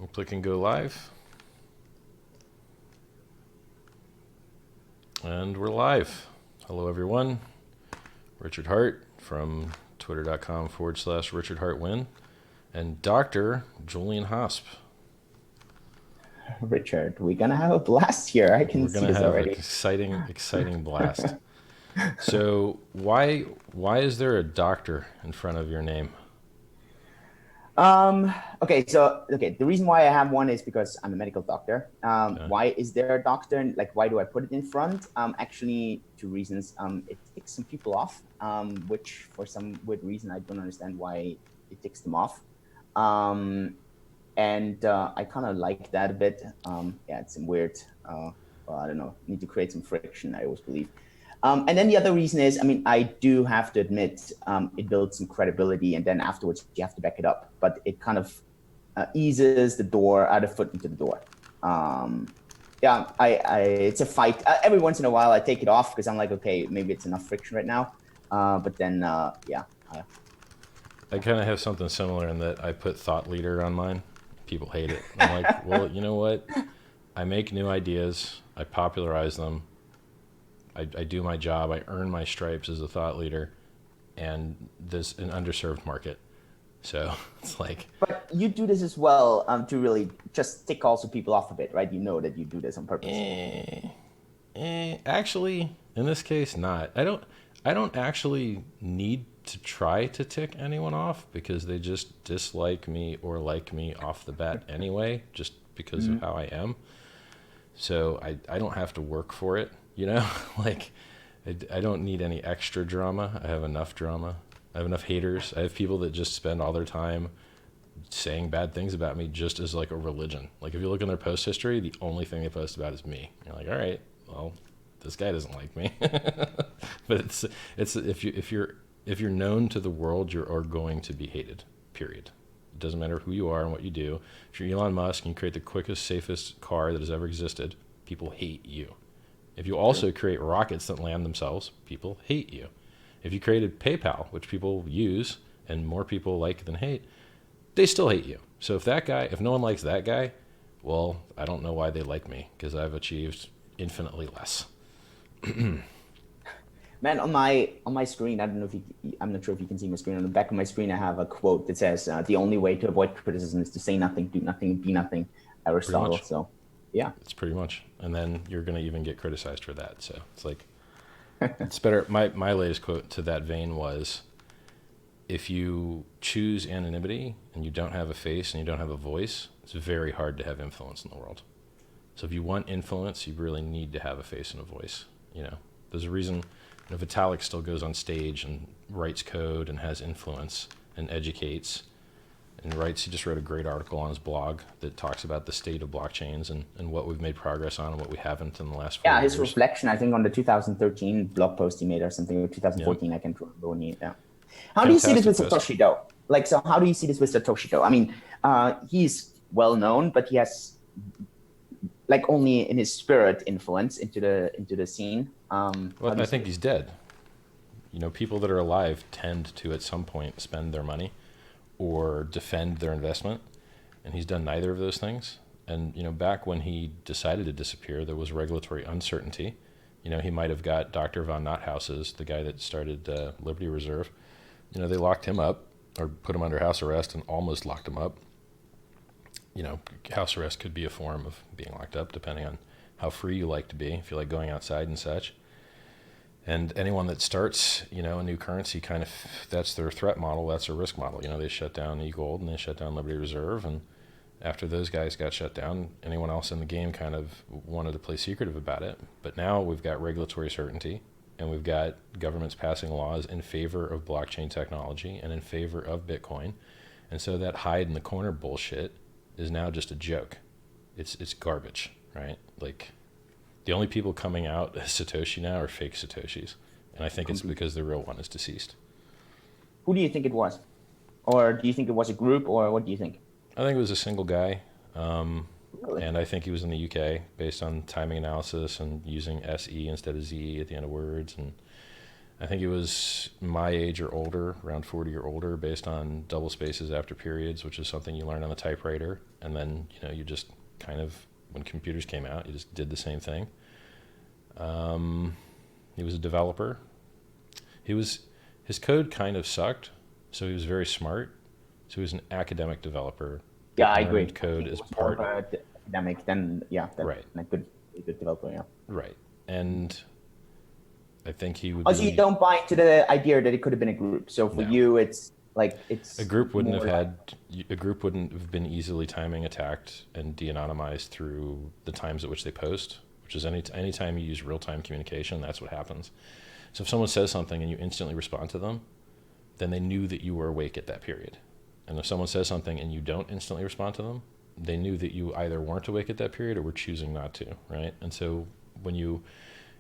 We'll click and go live. And we're live. Hello, everyone. Richard Hart from twitter.com/Richard Hart Win, and Dr. Julian Hosp. Richard, we're gonna have a blast here. I can We're see gonna this have an already. exciting blast. So why is there a doctor in front of your name? Okay, the reason why I have one is because I'm a medical doctor. Okay. Why is there a doctor? Like, why do I put it in front? Actually, two reasons. It ticks some people off, which for some weird reason I don't understand why it ticks them off. And I kind of like that a bit. Yeah, it's some weird. Well, I don't know. Need to create some friction, I always believe. And then the other reason is, I mean, I do have to admit, it builds some credibility, and then afterwards you have to back it up. But it kind of eases the door, out of foot into the door. Yeah, it's a fight. Every once in a while, I take it off because I'm like, okay, maybe it's enough friction right now. But then, yeah. I kind of have something similar in that I put thought leader on mine. People hate it. I'm like, well, you know what? I make new ideas. I popularize them. I do my job. I earn my stripes as a thought leader, and this an underserved market. So it's like. But you do this as well, to really just tick also people off a bit, right? You know that you do this on purpose. Actually, in this case, not. I don't actually need to try to tick anyone off because they just dislike me or like me off the bat anyway, just because of how I am. So I don't have to work for it, you know? Like, I don't need any extra drama. I have enough drama. I have enough haters. I have people that just spend all their time saying bad things about me just as like a religion. Like, if you look in their post history, the only thing they post about is me. You're like, all right, well, this guy doesn't like me. But it's if you're known to the world, you are going to be hated. Period. It doesn't matter who you are and what you do. If you're Elon Musk and you create the quickest, safest car that has ever existed, people hate you. If you also create rockets that land themselves, people hate you. If you created PayPal, which people use and more people like than hate, they still hate you. So if no one likes that guy, well, I don't know why they like me, because I've achieved infinitely less. Man, on my screen, I'm not sure if you can see my screen. On the back of my screen, I have a quote that says, "The only way to avoid criticism is to say nothing, do nothing, be nothing." Pretty Aristotle. much. So, yeah. It's pretty much. And then you're going to even get criticized for that. So it's like, it's better. My latest quote to that vein was, if you choose anonymity and you don't have a face and you don't have a voice, it's very hard to have influence in the world. So if you want influence, you really need to have a face and a voice. You know, there's a reason. Vitalik still goes on stage and writes code and has influence and educates and writes. He just wrote a great article on his blog that talks about the state of blockchains and what we've made progress on and what we haven't in the last 4 Yeah, years. his reflection, I think, on the 2013 blog post he made or something, or 2014, I can't remember when he, yeah. How do you see this with Satoshi, though? Like, so how do you see this with Satoshi, though? I mean, he's well known, but he has, like, only in his spirit influence into the scene. Well, I think he's dead. You know, people that are alive tend to, at some point, spend their money or defend their investment, and he's done neither of those things. And, you know, back when he decided to disappear, there was regulatory uncertainty. You know, he might have got Dr. von Nothauses, the guy that started Liberty Reserve. You know, they locked him up or put him under house arrest and almost locked him up. You know, house arrest could be a form of being locked up, depending on how free you like to be, if you like going outside and such. And anyone that starts, you know, a new currency, kind of, that's their threat model, that's their risk model. You know, they shut down eGold and they shut down Liberty Reserve, and after those guys got shut down, anyone else in the game kind of wanted to play secretive about it. But now we've got regulatory certainty, and we've got governments passing laws in favor of blockchain technology and in favor of Bitcoin. And so that hide in the corner bullshit is now just a joke. It's garbage, right? Like, the only people coming out as Satoshi now are fake Satoshis. And I think it's because the real one is deceased. Who do you think it was? Or do you think it was a group, or what do you think? I think it was a single guy. Really? And I think he was in the UK based on timing analysis and using SE instead of Z at the end of words. And I think it was my age or older, around 40 or older, based on double spaces after periods, which is something you learn on the typewriter. And then, you just kind of, when computers came out, you just did the same thing. He was a developer. His code kind of sucked, so he was very smart. So he was an academic developer. Yeah, I agree. Code It is was more part. of a academic than Right. a good developer. Yeah. Right. And I think he would Also, you don't buy into the idea that it could have been a group. So for No. you, it's like a group wouldn't have been easily timing attacked and de-anonymized through the times at which they post, which is any time you use real-time communication, that's what happens. So if someone says something and you instantly respond to them, then they knew that you were awake at that period. And if someone says something and you don't instantly respond to them, they knew that you either weren't awake at that period or were choosing not to, right? And so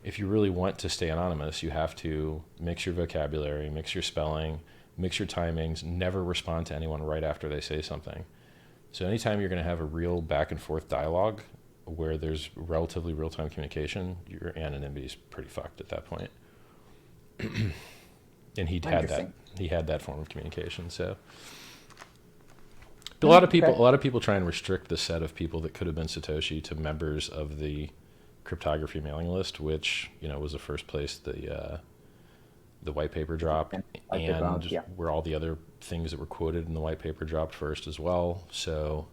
if you really want to stay anonymous, you have to mix your vocabulary, mix your spelling, mix your timings, never respond to anyone right after they say something. So anytime you're going to have a real back and forth dialogue where there's relatively real-time communication, your anonymity is pretty fucked at that point. And he had that form of communication. So but a lot of people try and restrict the set of people that could have been Satoshi to members of the cryptography mailing list, which was the first place the white paper dropped, and where all the other things that were quoted in the white paper dropped first as well. So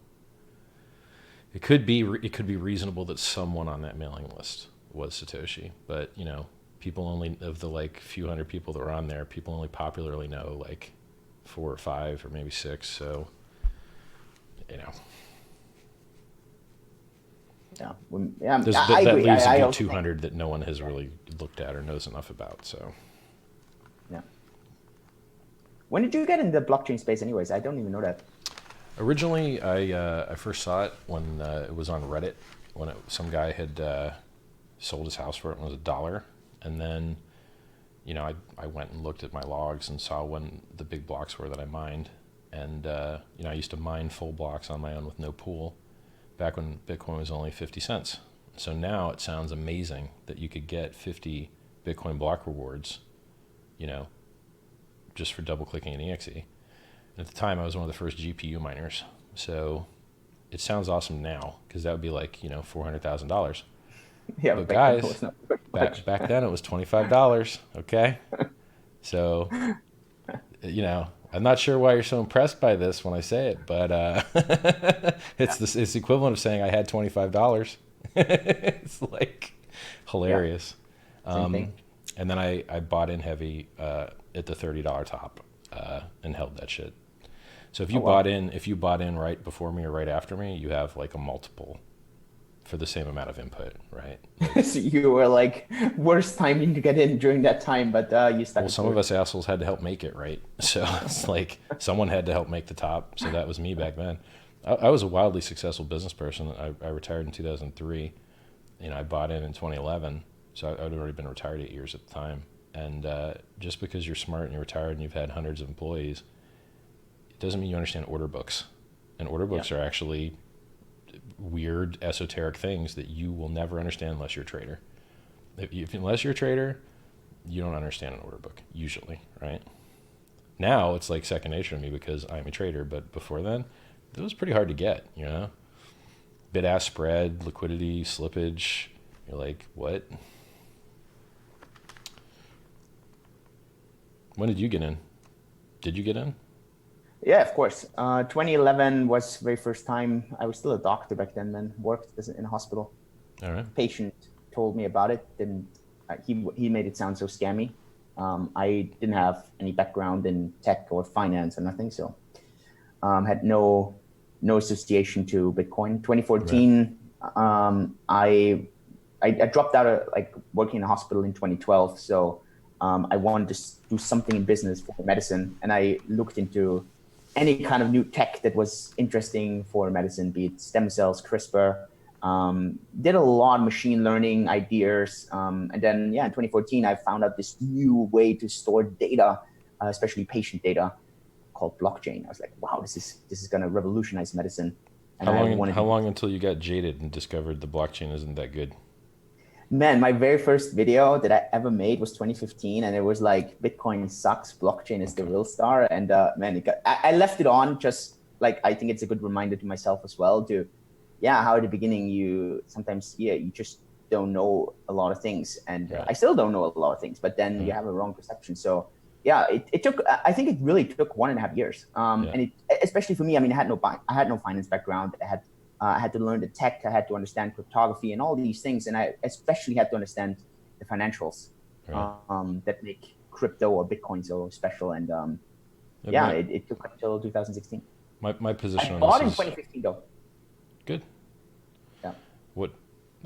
it could be reasonable that someone on that mailing list was Satoshi, but people only, of the few hundred people that were on there, people only popularly know 4 or 5 or maybe 6. So I agree. That leaves a good 200 that no one has really looked at or knows enough about. So yeah. When did you get in the blockchain space anyways? I don't even know that. Originally, I first saw it when it was on Reddit, when some guy had sold his house for it and it was $1. And then, I went and looked at my logs and saw when the big blocks were that I mined. And, I used to mine full blocks on my own with no pool back when Bitcoin was only 50 cents. So now it sounds amazing that you could get 50 Bitcoin block rewards, just for double clicking an exe. And at the time, I was one of the first GPU miners. So it sounds awesome now because that would be $400,000. Yeah, but guys, back then it was $25. Okay. So, I'm not sure why you're so impressed by this when I say it, but it's the equivalent of saying I had $25. It's hilarious. Yeah. And then I bought in heavy at the $30 top and held that shit. So if you bought in right before me or right after me, you have a multiple for the same amount of input, right? So you were worst timing to get in during that time, but you stuck. Well, some of us assholes had to help make it, right? So it's someone had to help make the top. So that was me back then. I was a wildly successful business person. I retired in 2003. I bought in 2011. So I'd already been retired 8 years at the time. And just because you're smart and you're retired and you've had hundreds of employees, it doesn't mean you understand order books. And order books are actually weird, esoteric things that you will never understand unless you're a trader. Unless you're a trader, you don't understand an order book, usually, right? Now it's second nature to me because I'm a trader, but before then, it was pretty hard to get, Bid-ask spread, liquidity, slippage. You're like, what? When did you get in? Did you get in? Yeah, of course. 2011 was the very first time. I was still a doctor back then, man. Worked in a hospital. All right. Patient told me about it. He made it sound so scammy. I didn't have any background in tech or finance or nothing, so had no association to Bitcoin. 2014, right. I dropped out of working in a hospital in 2012. So I wanted to do something in business for medicine, and I looked into any kind of new tech that was interesting for medicine, be it stem cells, CRISPR. Did a lot of machine learning ideas. And then, in 2014, I found out this new way to store data, especially patient data, called blockchain. I was like, wow, this is going to revolutionize medicine. And how long until you got jaded and discovered the blockchain isn't that good? Man, my very first video that I ever made was 2015, and it was like Bitcoin sucks, blockchain is the Okay. real star. And man, I left it on just like I think it's a good reminder to myself as well to, yeah, how at the beginning you sometimes, yeah, you just don't know a lot of things, and Right. I still don't know a lot of things, but then you Yeah. have a wrong perception. So yeah, it took. I think it really took 1.5 years, Yeah. and it especially for me. I mean, I had no finance background. I had to learn the tech. I had to understand cryptography and all these things, and I especially had to understand the financials Right. that make crypto or Bitcoin so special. And And yeah, my it took until 2016. my I position on this bought in is 2015 though. good. Yeah, What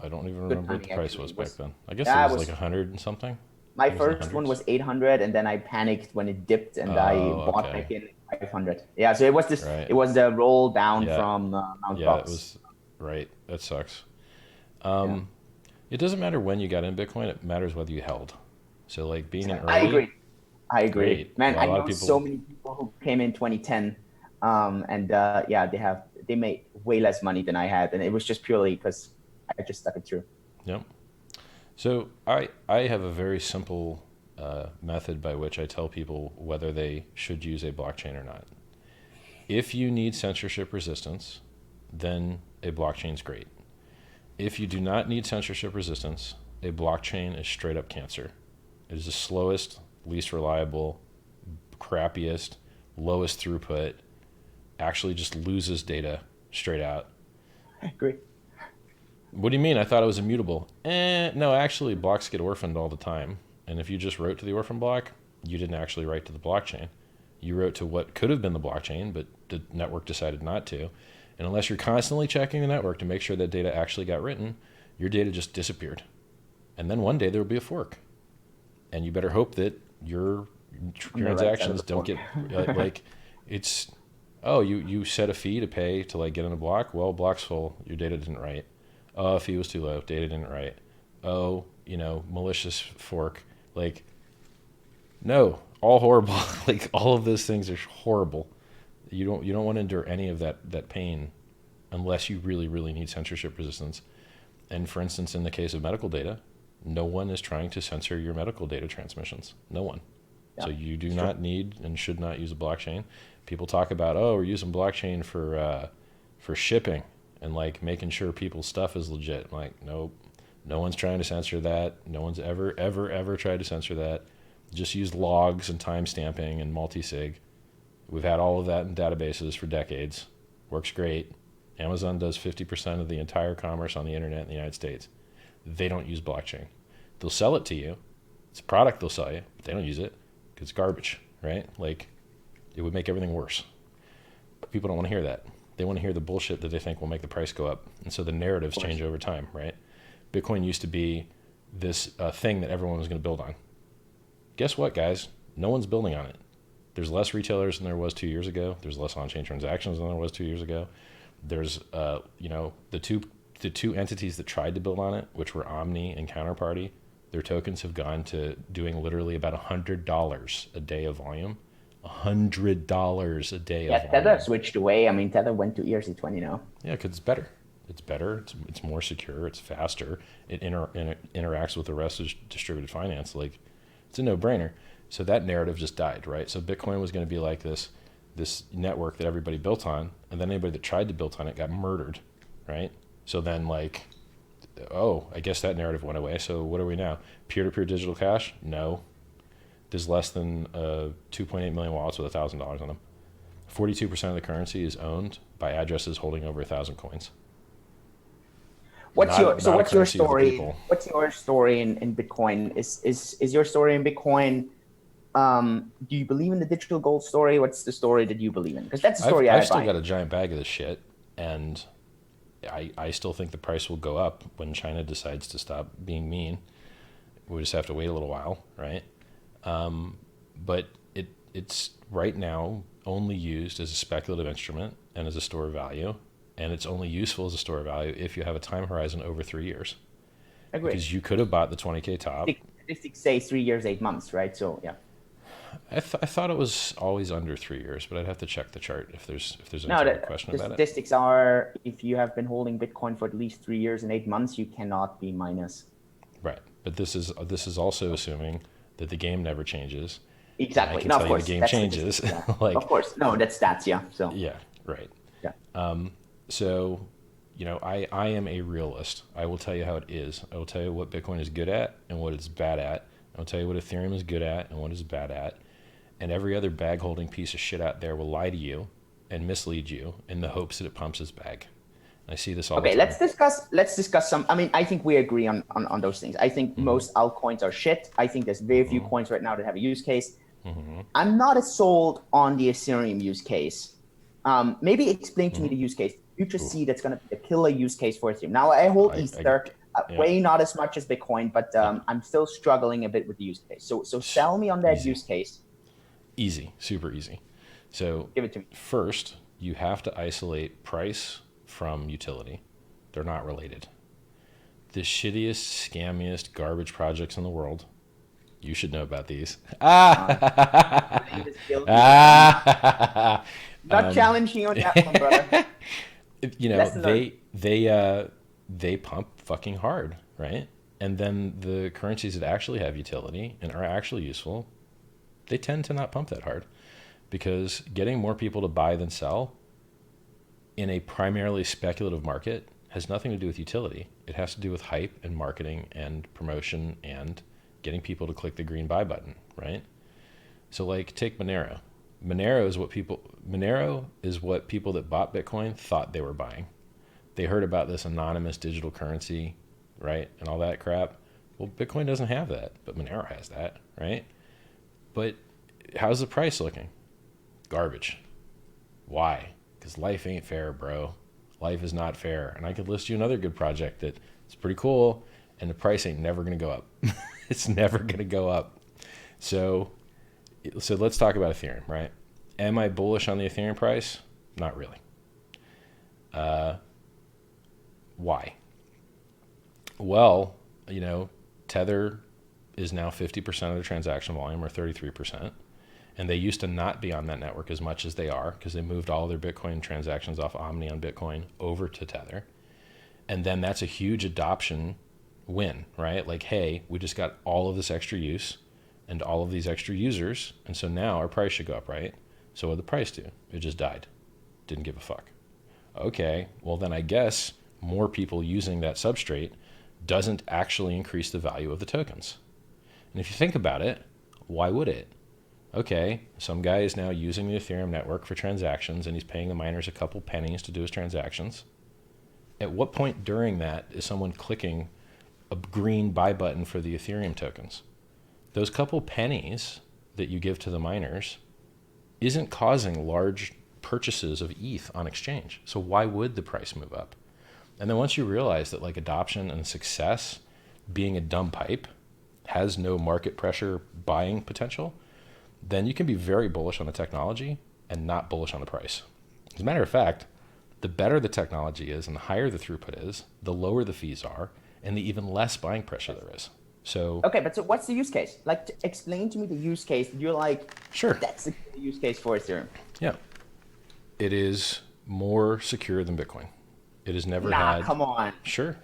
I don't even good remember what the timing price actually. was It back was then. I guess it yeah, it was like was 100 and something. my It was in the first one hundreds. was 800, and then I panicked when it dipped, and I Oh, bought okay. back in 500. Yeah, so it was this. Right. It was the roll down Yeah. from Mount Yeah. It Gox. was right. That sucks. Yeah, It doesn't matter when you got in Bitcoin. It matters whether you held. So like being in I early, agree. I agree, great. A man. I lot of know so people. many people who came in 2010, and yeah, they made way less money than I had, and it was just purely because I just stuck it through. Yep. So I have a very simple method by which I tell people whether they should use a blockchain or not. If you need censorship resistance, then a blockchain is great. If you do not need censorship resistance, a blockchain is straight up cancer. It is the slowest, least reliable, crappiest, lowest throughput, actually just loses data straight out. I agree. What do you mean? I thought it was immutable. No, actually, blocks get orphaned all the time. And if you just wrote to the orphan block, you didn't actually write to the blockchain. You wrote to what could have been the blockchain, but the network decided not to. And unless you're constantly checking the network to make sure that data actually got written, your data just disappeared. And then one day there will be a fork. And you better hope that your On the right side of transactions the don't fork. get like it's oh you set a fee to pay to like get in a block. Well, block's full. Your data didn't write. Oh, fee was too low. Data didn't write. Oh, malicious fork. Like no, all horrible. Like all of those things are horrible. You don't want to endure any of that pain unless you really really need censorship resistance. And for instance, in the case of medical data, no one is trying to censor your medical data transmissions. No one. Yeah, So you do it's true. not need and should not use a blockchain. People talk about, oh, we're using blockchain for shipping and like making sure people's stuff is legit. I'm like, nope, no one's trying to censor that. No one's ever tried to censor that. Just use logs and timestamping and multi-sig. We've had all of that in databases for decades. Works great. Amazon does 50% of the entire commerce on the internet in the United States. They don't use blockchain. They'll sell it to you. It's a product they'll sell you, but they don't use it because it's garbage, right? Like, it would make everything worse. But people don't want to hear that. They want to hear the bullshit that they think will make the price go up. And so the Of narratives course. change over time, right? Bitcoin used to be this thing that everyone was going to build on. Guess what, guys? No one's building on it. There's less retailers than there was 2 years ago. There's less on-chain transactions than there was 2 years ago. There's, the two entities that tried to build on it, which were Omni and Counterparty. Their tokens have gone to doing literally about $100 a day of volume. $100 a day of Yeah, Tether volume. switched away. I mean, Tether went to ERC20 now. Yeah, because it's better. It's better. It's more secure. It's faster. It interacts with the rest of distributed finance. Like, it's a no-brainer. So that narrative just died, right? So Bitcoin was going to be like this network that everybody built on, and then anybody that tried to build on it got murdered, right? So then like, oh, I guess that narrative went away. So what are we now? Peer-to-peer digital cash? No. There's less than 2.8 million wallets with $1,000 on them. 42% of the currency is owned by addresses holding over 1,000 coins. Not a What's your currency of the story? people. What's your story in Bitcoin? Is your story in Bitcoin? Do you believe in the digital gold story? What's the story that you believe in? Because that's the I've story I I've still buy. got a giant bag of this shit, and I still think the price will go up when China decides to stop being mean. We just have to wait a little while, right? But it's right now only used as a speculative instrument and as a store of value, and it's only useful as a store of value if you have a time horizon over 3 years. Agree. Because you could have bought the 20K top. Statistics say 3 years, 8 months, right? So yeah. I thought it was always under 3 years, but I'd have to check the chart if there's any No, type of question the about it. statistics are if you have been holding Bitcoin for at least 3 years and 8 months, you cannot be minus. Right. But this is also assuming that the game never changes. And I Exactly. can No, of tell you the course. game That's changes. statistics. Yeah. Like, Of course. No, that's stats. Yeah. So, yeah, right. yeah. So, I am a realist. I will tell you how it is. I will tell you what Bitcoin is good at and what it's bad at. I'll tell you what Ethereum is good at and what it's bad at. And every other bag holding piece of shit out there will lie to you and mislead you in the hopes that it pumps his bag. I see this all the Okay, time. let's discuss some. I mean, I think we agree on those things. I think most altcoins are shit. I think there's very few coins right now that have a use case. I'm not as sold on the Ethereum use case. Maybe explain to me the use case. You just see that's going to be the killer use case for Ethereum. Now, I hold Ether way not as much as Bitcoin, but I'm still struggling a bit with the use case. So sell me on that use case. Easy, super easy. So give it to me. First, you have to isolate price from utility. They're not related. The shittiest, scammiest, garbage projects in the world. You should know about these. Not challenging on that one, brother. They pump fucking hard, right? And then the currencies that actually have utility and are actually useful, they tend to not pump that hard, because getting more people to buy than sell in a primarily speculative market has nothing to do with utility. It has to do with hype and marketing and promotion and getting people to click the green buy button, right? So like take Monero. Monero is what people that bought Bitcoin thought they were buying. They heard about this anonymous digital currency, right? And all that crap. Well, Bitcoin doesn't have that, but Monero has that, right? But how's the price looking? Garbage. Why? Because life ain't fair, bro. Life is not fair. And I could list you another good project that is pretty cool, and the price ain't never going to go up. It's never going to go up. So let's talk about Ethereum, right? Am I bullish on the Ethereum price? Not really. Why? Well, Tether is now 50% of the transaction volume, or 33%. And they used to not be on that network as much as they are, because they moved all their Bitcoin transactions off Omni on Bitcoin over to Tether. And then that's a huge adoption win, right? Like, hey, we just got all of this extra use and all of these extra users, and so now our price should go up, right? So what did the price do? It just died. Didn't give a fuck. Okay, well then I guess more people using that substrate doesn't actually increase the value of the tokens. And if you think about it, why would it? Okay, some guy is now using the Ethereum network for transactions, and he's paying the miners a couple pennies to do his transactions. At what point during that is someone clicking a green buy button for the Ethereum tokens? Those couple pennies that you give to the miners isn't causing large purchases of ETH on exchange. So why would the price move up? And then once you realize that like adoption and success being a dumb pipe has no market pressure buying potential, then you can be very bullish on the technology and not bullish on the price. As a matter of fact, the better the technology is and the higher the throughput is, the lower the fees are, and the even less buying pressure there is. So okay, but so what's the use case? Like, explain to me the use case. You're like, sure, that's the use case for Ethereum. Yeah, it is more secure than Bitcoin. It has never had. Come on. Sure,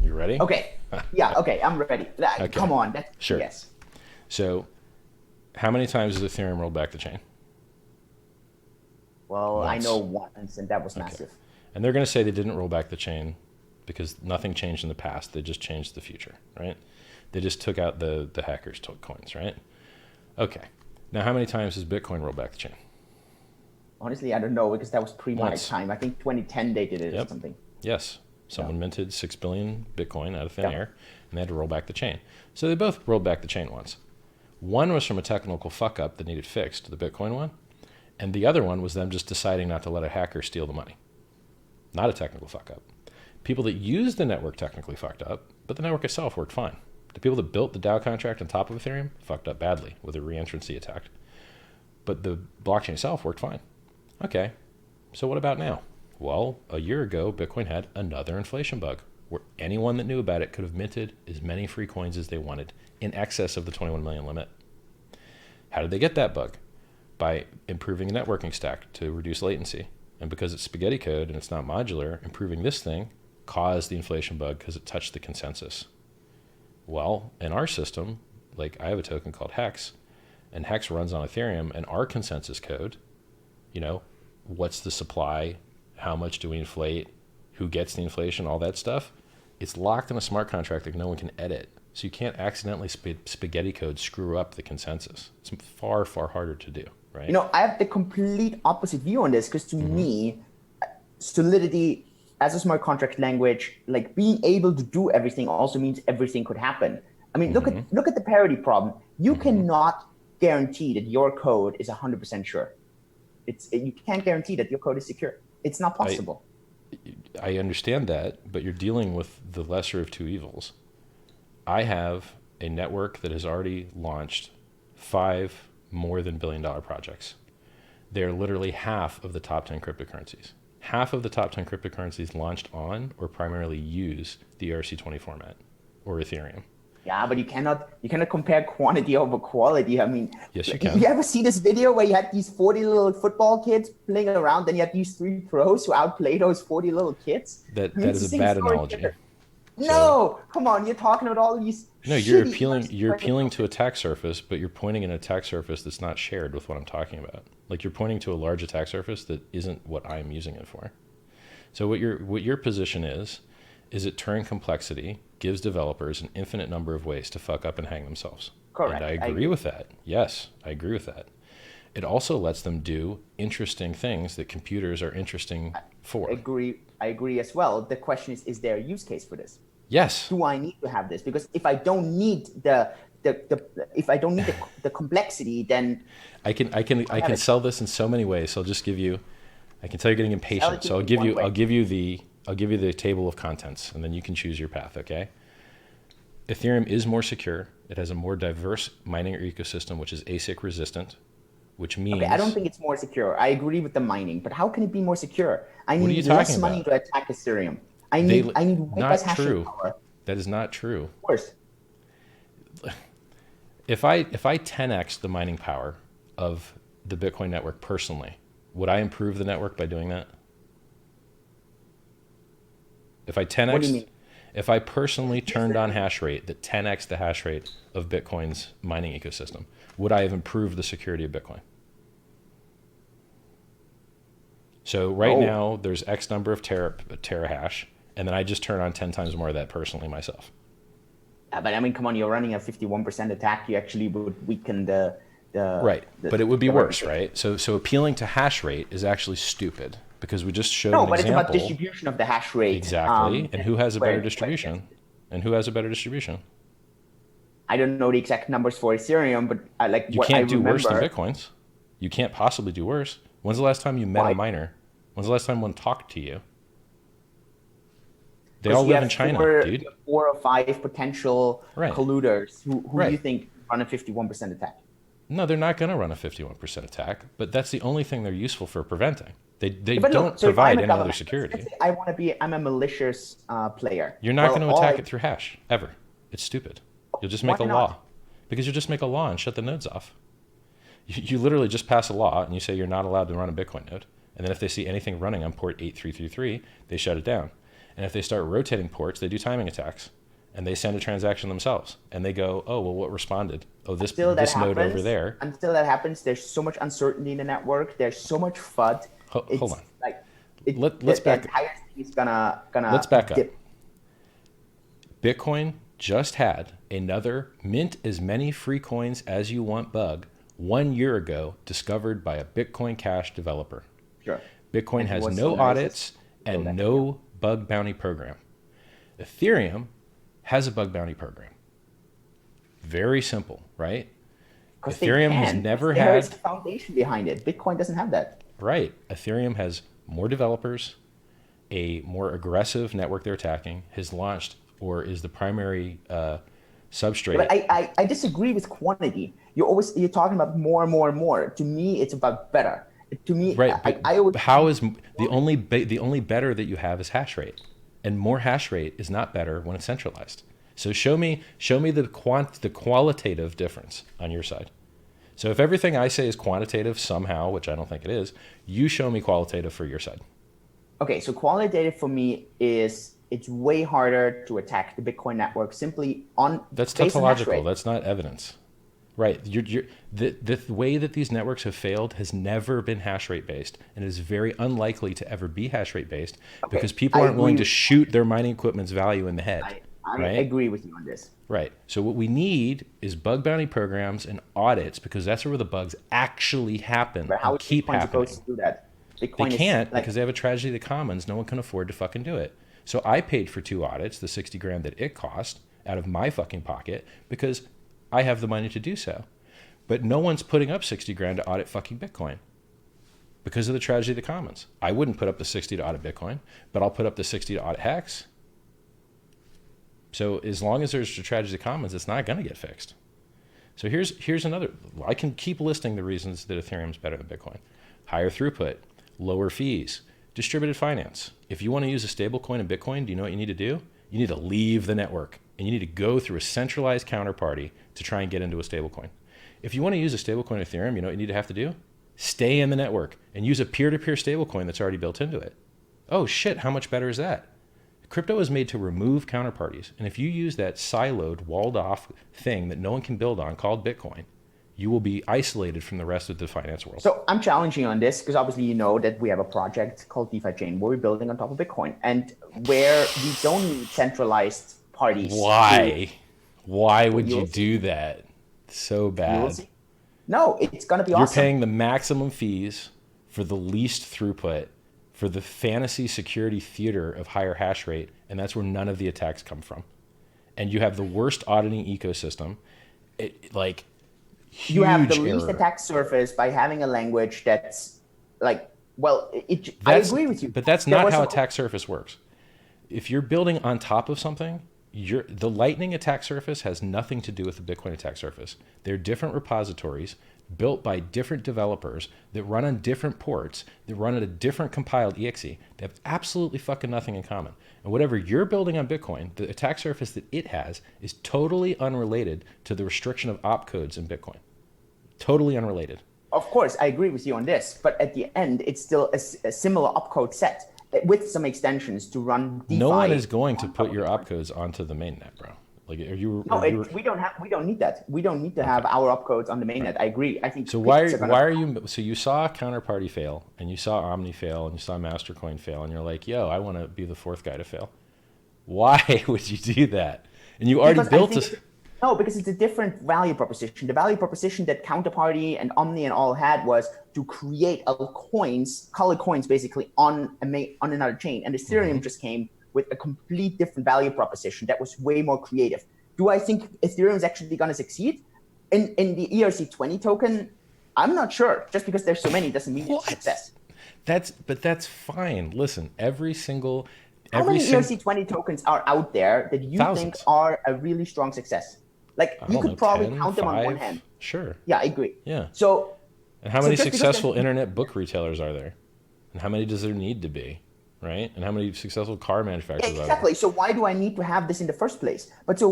you ready? Okay. Yeah. Okay, I'm ready. Okay. Come on. Sure. Yes. So, how many times has Ethereum rolled back the chain? Well, once. I know once, and that was massive. And they're going to say they didn't roll back the chain because nothing changed in the past. They just changed the future, right? They just took out the hackers' coins, right? Okay. Now, how many times has Bitcoin rolled back the chain? Honestly, I don't know, because that was pre my time. I think 2010 they did it or something. Yes. Someone minted 6 billion Bitcoin out of thin air, and they had to roll back the chain. So they both rolled back the chain once. One was from a technical fuck up that needed fixed, the Bitcoin one, and the other one was them just deciding not to let a hacker steal the money. Not a technical fuck up. People that used the network technically fucked up, but the network itself worked fine. The people that built the DAO contract on top of Ethereum fucked up badly with a reentrancy attack. But the blockchain itself worked fine. Okay, so what about now? Well, a year ago, Bitcoin had another inflation bug where anyone that knew about it could have minted as many free coins as they wanted in excess of the 21 million limit. How did they get that bug? By improving the networking stack to reduce latency. And because it's spaghetti code and it's not modular, improving this thing caused the inflation bug because it touched the consensus. Well, in our system, like I have a token called Hex, and Hex runs on Ethereum, and our consensus code, you know, what's the supply, how much do we inflate, who gets the inflation, all that stuff, it's locked in a smart contract that no one can edit. So you can't accidentally spaghetti code screw up the consensus. It's far, far harder to do, right? You know, I have the complete opposite view on this because to me, Solidity as a smart contract language, like being able to do everything also means everything could happen. I mean, look at the parity problem. You cannot guarantee that your code is 100% sure. You can't guarantee that your code is secure. It's not possible. I understand that, but you're dealing with the lesser of two evils. I have a network that has already launched 5 more than $1 billion projects. They're literally half of the top 10 cryptocurrencies. Half of the top 10 cryptocurrencies launched on or primarily use the ERC20 format or Ethereum. Yeah, but you cannot compare quantity over quality. I mean, yes, you can. You ever see this video where you had these 40 little football kids playing around, then you had these 3 pros who outplay those 40 little kids? That is a bad analogy. No, come on, you're talking about all these. No, you're appealing to attack surface, but you're pointing an attack surface that's not shared with what I'm talking about. Like you're pointing to a large attack surface that isn't what I'm using it for. So what your position is it Turing complexity gives developers an infinite number of ways to fuck up and hang themselves. Correct. And I agree with that. Yes, I agree with that. It also lets them do interesting things that computers are interesting for. I agree as well. The question is there a use case for this? Yes. Do I need to have this? Because if I don't need the complexity, then I can sell this in so many ways. So I'll just give you. I can tell you're getting impatient. So I'll give you the table of contents, and then you can choose your path. Okay. Ethereum is more secure. It has a more diverse mining ecosystem, which is ASIC resistant, which means. Okay, I don't think it's more secure. I agree with the mining, but how can it be more secure? I need less money to attack Ethereum. I need way less hashing power. That is not true. Of course. If I 10x the mining power of the Bitcoin network personally, would I improve the network by doing that? If I 10x, what do you mean? If I personally turned on hash rate that 10x the hash rate of Bitcoin's mining ecosystem, would I have improved the security of Bitcoin? So now there's X number of terahash, and then I just turn on 10 times more of that personally myself. Yeah, but I mean, come on, you're running a 51% attack. You actually would weaken the but it would be worse, right? So appealing to hash rate is actually stupid because we just showed an example. No, but it's about distribution of the hash rate. Exactly, and who has a better distribution? I don't know the exact numbers for Ethereum, but you can't do worse than Bitcoin's. You can't possibly do worse. When's the last time you met a miner? When's the last time one talked to you? They all live in China, dude. You have 4 or 5 potential colluders who do you think run a 51% attack? No, they're not going to run a 51% attack, but that's the only thing they're useful for preventing. They don't provide any other security. I'm a malicious player. You're not going to attack it through hash, ever. It's stupid. You'll just make a law. Because you'll just make a law and shut the nodes off. You literally just pass a law and you say you're not allowed to run a Bitcoin node. And then if they see anything running on port 8333, they shut it down. And if they start rotating ports, they do timing attacks. And they send a transaction themselves. And they go, oh, well, what responded? Oh, this node over there. Until that happens, there's so much uncertainty in the network. There's so much FUD. Hold on. Let's back up. The entire thing is gonna Let's back dip. up. Bitcoin just had another mint as many free coins as you want bug 1 year ago discovered by a Bitcoin Cash developer. Sure. Bitcoin has no audits and no bug bounty program. Ethereum has a bug bounty program. Very simple, right? Ethereum has never had. There is the foundation behind it. Bitcoin doesn't have that. Right. Ethereum has more developers, a more aggressive network they're attacking, has launched or is the primary substrate. But I disagree with quantity. You're talking about more and more and more. To me, it's about better. To me, right. How is the only better that you have is hash rate, and more hash rate is not better when it's centralized. So show me the qualitative difference on your side. So if everything I say is quantitative somehow, which I don't think it is, you show me qualitative for your side. Okay, so qualitative for me is it's way harder to attack the Bitcoin network simply on That's based on hash tautological. rate. That's not evidence. Right. The way that these networks have failed has never been hash rate based, and it is very unlikely to ever be hash rate based because people aren't willing to shoot their mining equipment's value in the head. I right? agree with you on this. Right. So what we need is bug bounty programs and audits because that's where the bugs actually happen But how and is keep Bitcoin happening. supposed to do that? Bitcoin They can't like, because they have a tragedy of the commons. No one can afford to fucking do it. So I paid for 2 audits, the 60 grand that it cost out of my fucking pocket because I have the money to do so. But no one's putting up 60 grand to audit fucking Bitcoin because of the tragedy of the commons. I wouldn't put up the 60 to audit Bitcoin, but I'll put up the 60 to audit Hex. So as long as there's a tragedy of the commons, it's not going to get fixed. So here's another. I can keep listing the reasons that Ethereum is better than Bitcoin. Higher throughput, lower fees, distributed finance. If you want to use a stable coin in Bitcoin, do you know what you need to do? You need to leave the network and you need to go through a centralized counterparty to try and get into a stable coin. If you want to use a stablecoin Ethereum, you know what you need to have to do? Stay in the network and use a peer-to-peer stablecoin that's already built into it. Oh shit, how much better is that? Crypto is made to remove counterparties. And if you use that siloed, walled-off thing that no one can build on called Bitcoin, you will be isolated from the rest of the finance world. So I'm challenging you on this because obviously you know that we have a project called DeFi Chain where we're building on top of Bitcoin and where we don't need centralized parties. Why? Why would you do that? So bad. No, it's going to be You're awesome. You're paying the maximum fees for the least throughput for the fantasy security theater of higher hash rate, and that's where none of the attacks come from. And you have the worst auditing ecosystem. You have the least attack surface by having a language that's like, well, I agree with you. But that's not how attack surface works. If you're building on top of something, the Lightning attack surface has nothing to do with the Bitcoin attack surface. They're different repositories built by different developers that run on different ports, that run at a different compiled exe. They have absolutely fucking nothing in common. And whatever you're building on Bitcoin, the attack surface that it has is totally unrelated to the restriction of opcodes in Bitcoin. Totally unrelated. Of course, I agree with you on this, but at the end, it's still a similar opcode set with some extensions to run DeFi. No one is going to put your opcodes onto the mainnet, bro. Like, we don't need that. We don't need to have our opcodes on the mainnet. Right. I agree. I think so. Why are you? So you saw Counterparty fail, and you saw Omni fail, and you saw Mastercoin fail, and you're like, yo, I want to be the 4th guy to fail. Why would you do that? And you already built this. No, because it's a different value proposition. The value proposition that Counterparty and Omni and all had was to create colored coins, basically on another chain, and Ethereum just came with a complete different value proposition that was way more creative. Do I think Ethereum is actually going to succeed in the ERC20 token? I'm not sure. Just because there's so many doesn't mean it's a success. That's fine. Listen, how many ERC20 tokens are out there that you think are a really strong success? Like you could probably count them on one hand. Sure. Yeah, I agree. Yeah. So. And how many successful internet book retailers are there? And how many does there need to be? Right? And how many successful car manufacturers are there? Exactly. So why do I need to have this in the first place? But so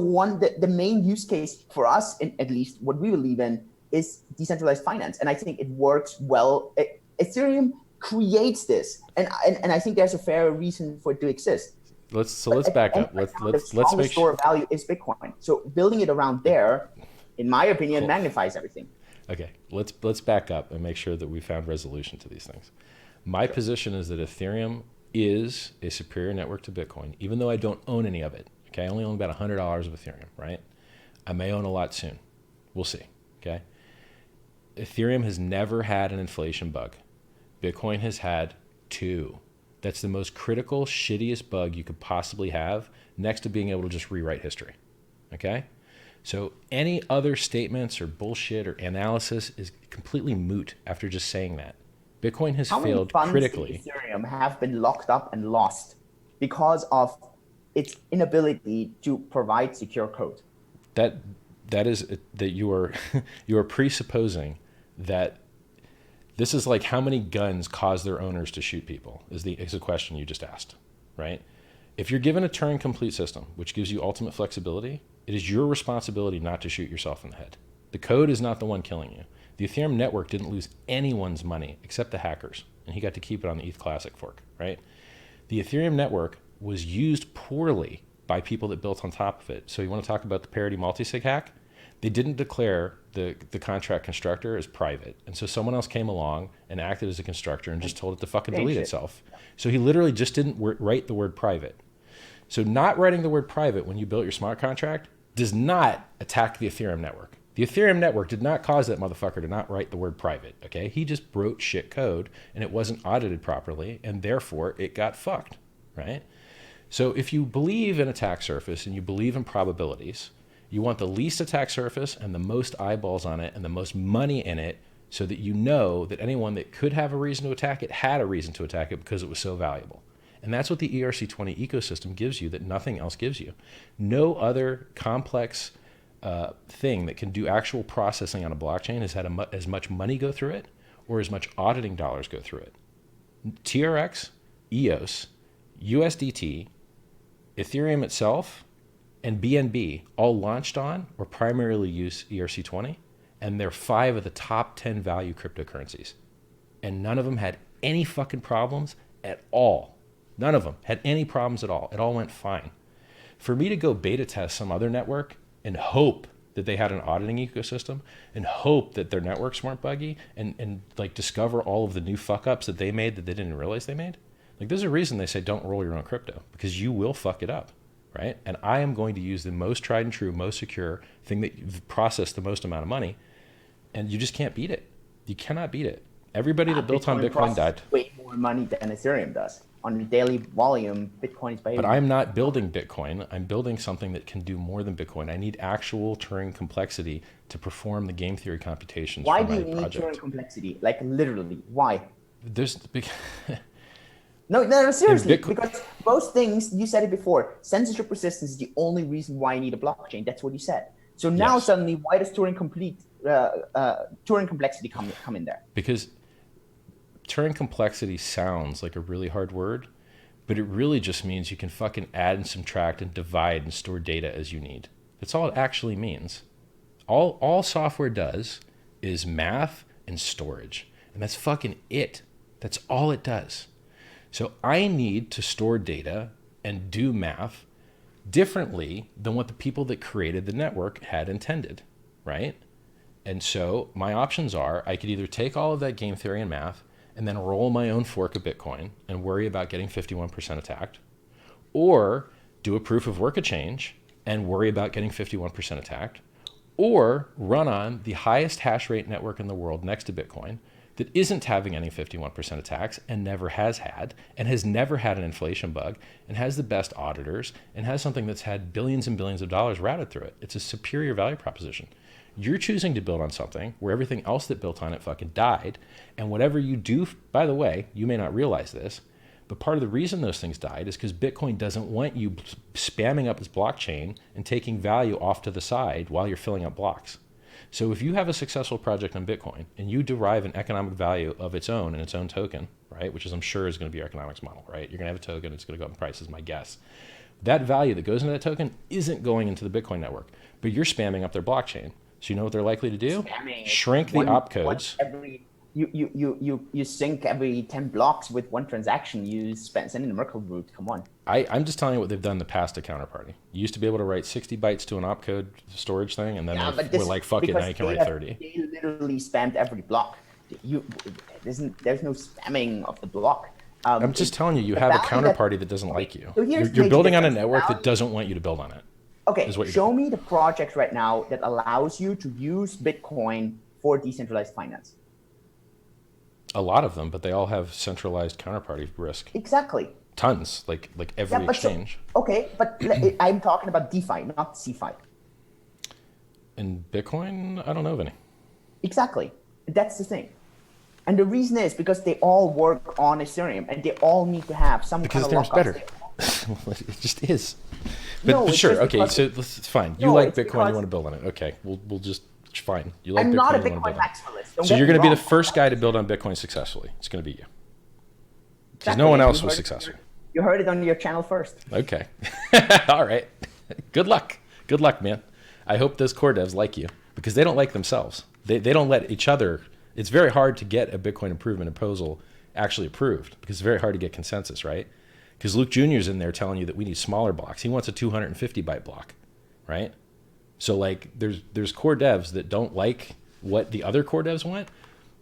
the main use case for us, at least what we believe in, is decentralized finance. And I think it works well. Ethereum creates this. And I think there's a fair reason for it to exist. Let's back up. Let's make store of value is Bitcoin. So building it around there, in my opinion, magnifies everything. Okay. Let's back up and make sure that we found resolution to these things. My position is that Ethereum is a superior network to Bitcoin, even though I don't own any of it. Okay, I only own about $100 of Ethereum, right? I may own a lot soon. We'll see, okay? Ethereum has never had an inflation bug. Bitcoin has had 2. That's the most critical, shittiest bug you could possibly have, next to being able to just rewrite history, okay? So any other statements or bullshit or analysis is completely moot after just saying that. Bitcoin has failed critically. How many funds in Ethereum have been locked up and lost because of its inability to provide secure code? That is that you are presupposing that this is like how many guns cause their owners to shoot people is a question you just asked, right? If you're given a Turing complete system, which gives you ultimate flexibility, it is your responsibility not to shoot yourself in the head. The code is not the one killing you. The Ethereum network didn't lose anyone's money except the hackers, and he got to keep it on the ETH Classic fork, right? The Ethereum network was used poorly by people that built on top of it. So you want to talk about the parity multisig hack? They didn't declare the contract constructor as private. And so someone else came along and acted as a constructor and just told it to fucking delete itself. So he literally just didn't write the word private. So not writing the word private when you built your smart contract does not attack the Ethereum network. The Ethereum network did not cause that motherfucker to not write the word private, okay? He just wrote shit code and it wasn't audited properly and therefore it got fucked, right? So if you believe in attack surface and you believe in probabilities, you want the least attack surface and the most eyeballs on it and the most money in it so that you know that anyone that could have a reason to attack it had a reason to attack it because it was so valuable. And that's what the ERC20 ecosystem gives you that nothing else gives you. No other complex thing that can do actual processing on a blockchain has had as much money go through it or as much auditing dollars go through it. TRX, EOS, USDT, Ethereum itself, and BNB all launched on or primarily use ERC20, and they're 5 of the top 10 value cryptocurrencies. And none of them had any fucking problems at all. None of them had any problems at all. It all went fine. For me to go beta test some other network and hope that they had an auditing ecosystem and hope that their networks weren't buggy and like discover all of the new fuck ups that they made that they didn't realize they made. Like there's a reason they say don't roll your own crypto because you will fuck it up, right? And I am going to use the most tried and true, most secure thing that you've processed the most amount of money, and you just can't beat it. You cannot beat it. Everybody that built on Bitcoin died. Way more money than Ethereum does. On the daily volume, Bitcoin is by. But I'm not building Bitcoin. I'm building something that can do more than Bitcoin. I need actual Turing complexity to perform the game theory computations. Why for do my you need project. Turing complexity? Like literally, why? There's big. No, seriously, Bitcoin- because most things, you said it before, censorship resistance is the only reason why you need a blockchain. That's what you said. So now Yes. suddenly, why does Turing complexity come in there? Because Turing complexity sounds like a really hard word, but it really just means you can fucking add and subtract and divide and store data as you need. That's all it actually means. All software does is math and storage, and that's fucking it. That's all it does. So I need to store data and do math differently than what the people that created the network had intended, right? And so my options are I could either take all of that game theory and math and then roll my own fork of Bitcoin and worry about getting 51% attacked, or do a proof of work of change and worry about getting 51% attacked, or run on the highest hash rate network in the world next to Bitcoin that isn't having any 51% attacks and never has had, and has never had an inflation bug, and has the best auditors, and has something that's had billions and billions of dollars routed through it. It's a superior value proposition. You're choosing to build on something where everything else that built on it fucking died, and whatever you do, by the way, you may not realize this, but part of the reason those things died is because Bitcoin doesn't want you spamming up its blockchain and taking value off to the side while you're filling up blocks. So if you have a successful project on Bitcoin and you derive an economic value of its own and its own token, right, which is I'm sure is going to be your economics model, right? You're going to have a token, it's going to go up in price is my guess. That value that goes into that token isn't going into the Bitcoin network, but you're spamming up their blockchain. So you know what they're likely to do? Shrink the opcodes. You sync every 10 blocks with one transaction. You send in the Merkle route. Come on. I'm just telling you what they've done in the past to Counterparty. You used to be able to write 60 bytes to an opcode storage thing, and then they were like, fuck it, now you can write 30. They literally spammed every block. There's no spamming of the block. I'm just telling you, you have a counterparty that doesn't like you. So You're building on a network that doesn't want you to build on it. Okay, show me the project right now that allows you to use Bitcoin for decentralized finance. A lot of them, but they all have centralized counterparty risk. Exactly. Tons, like every exchange. But I'm talking about DeFi, not CeFi. In Bitcoin, I don't know of any. Exactly. That's the thing. And the reason is because they all work on Ethereum and they all need to have some kind of lockups. Because Ethereum's better. It just is. But sure, okay, so it's fine. You like Bitcoin, you want to build on it. Okay, we'll just, it's fine. You like I'm Bitcoin, not a you want to Bitcoin build on it. maximalist. So you're going to be the first guy to build on Bitcoin successfully. It's going to be you. Because no one else was successful. You heard it on your channel first. Okay. All right. Good luck. Good luck, man. I hope those core devs like you because they don't like themselves. They don't let each other. It's very hard to get a Bitcoin improvement proposal actually approved because it's very hard to get consensus, right? Because Luke Jr.'s in there telling you that we need smaller blocks. He wants a 250 byte block, right? So like there's core devs that don't like what the other core devs want.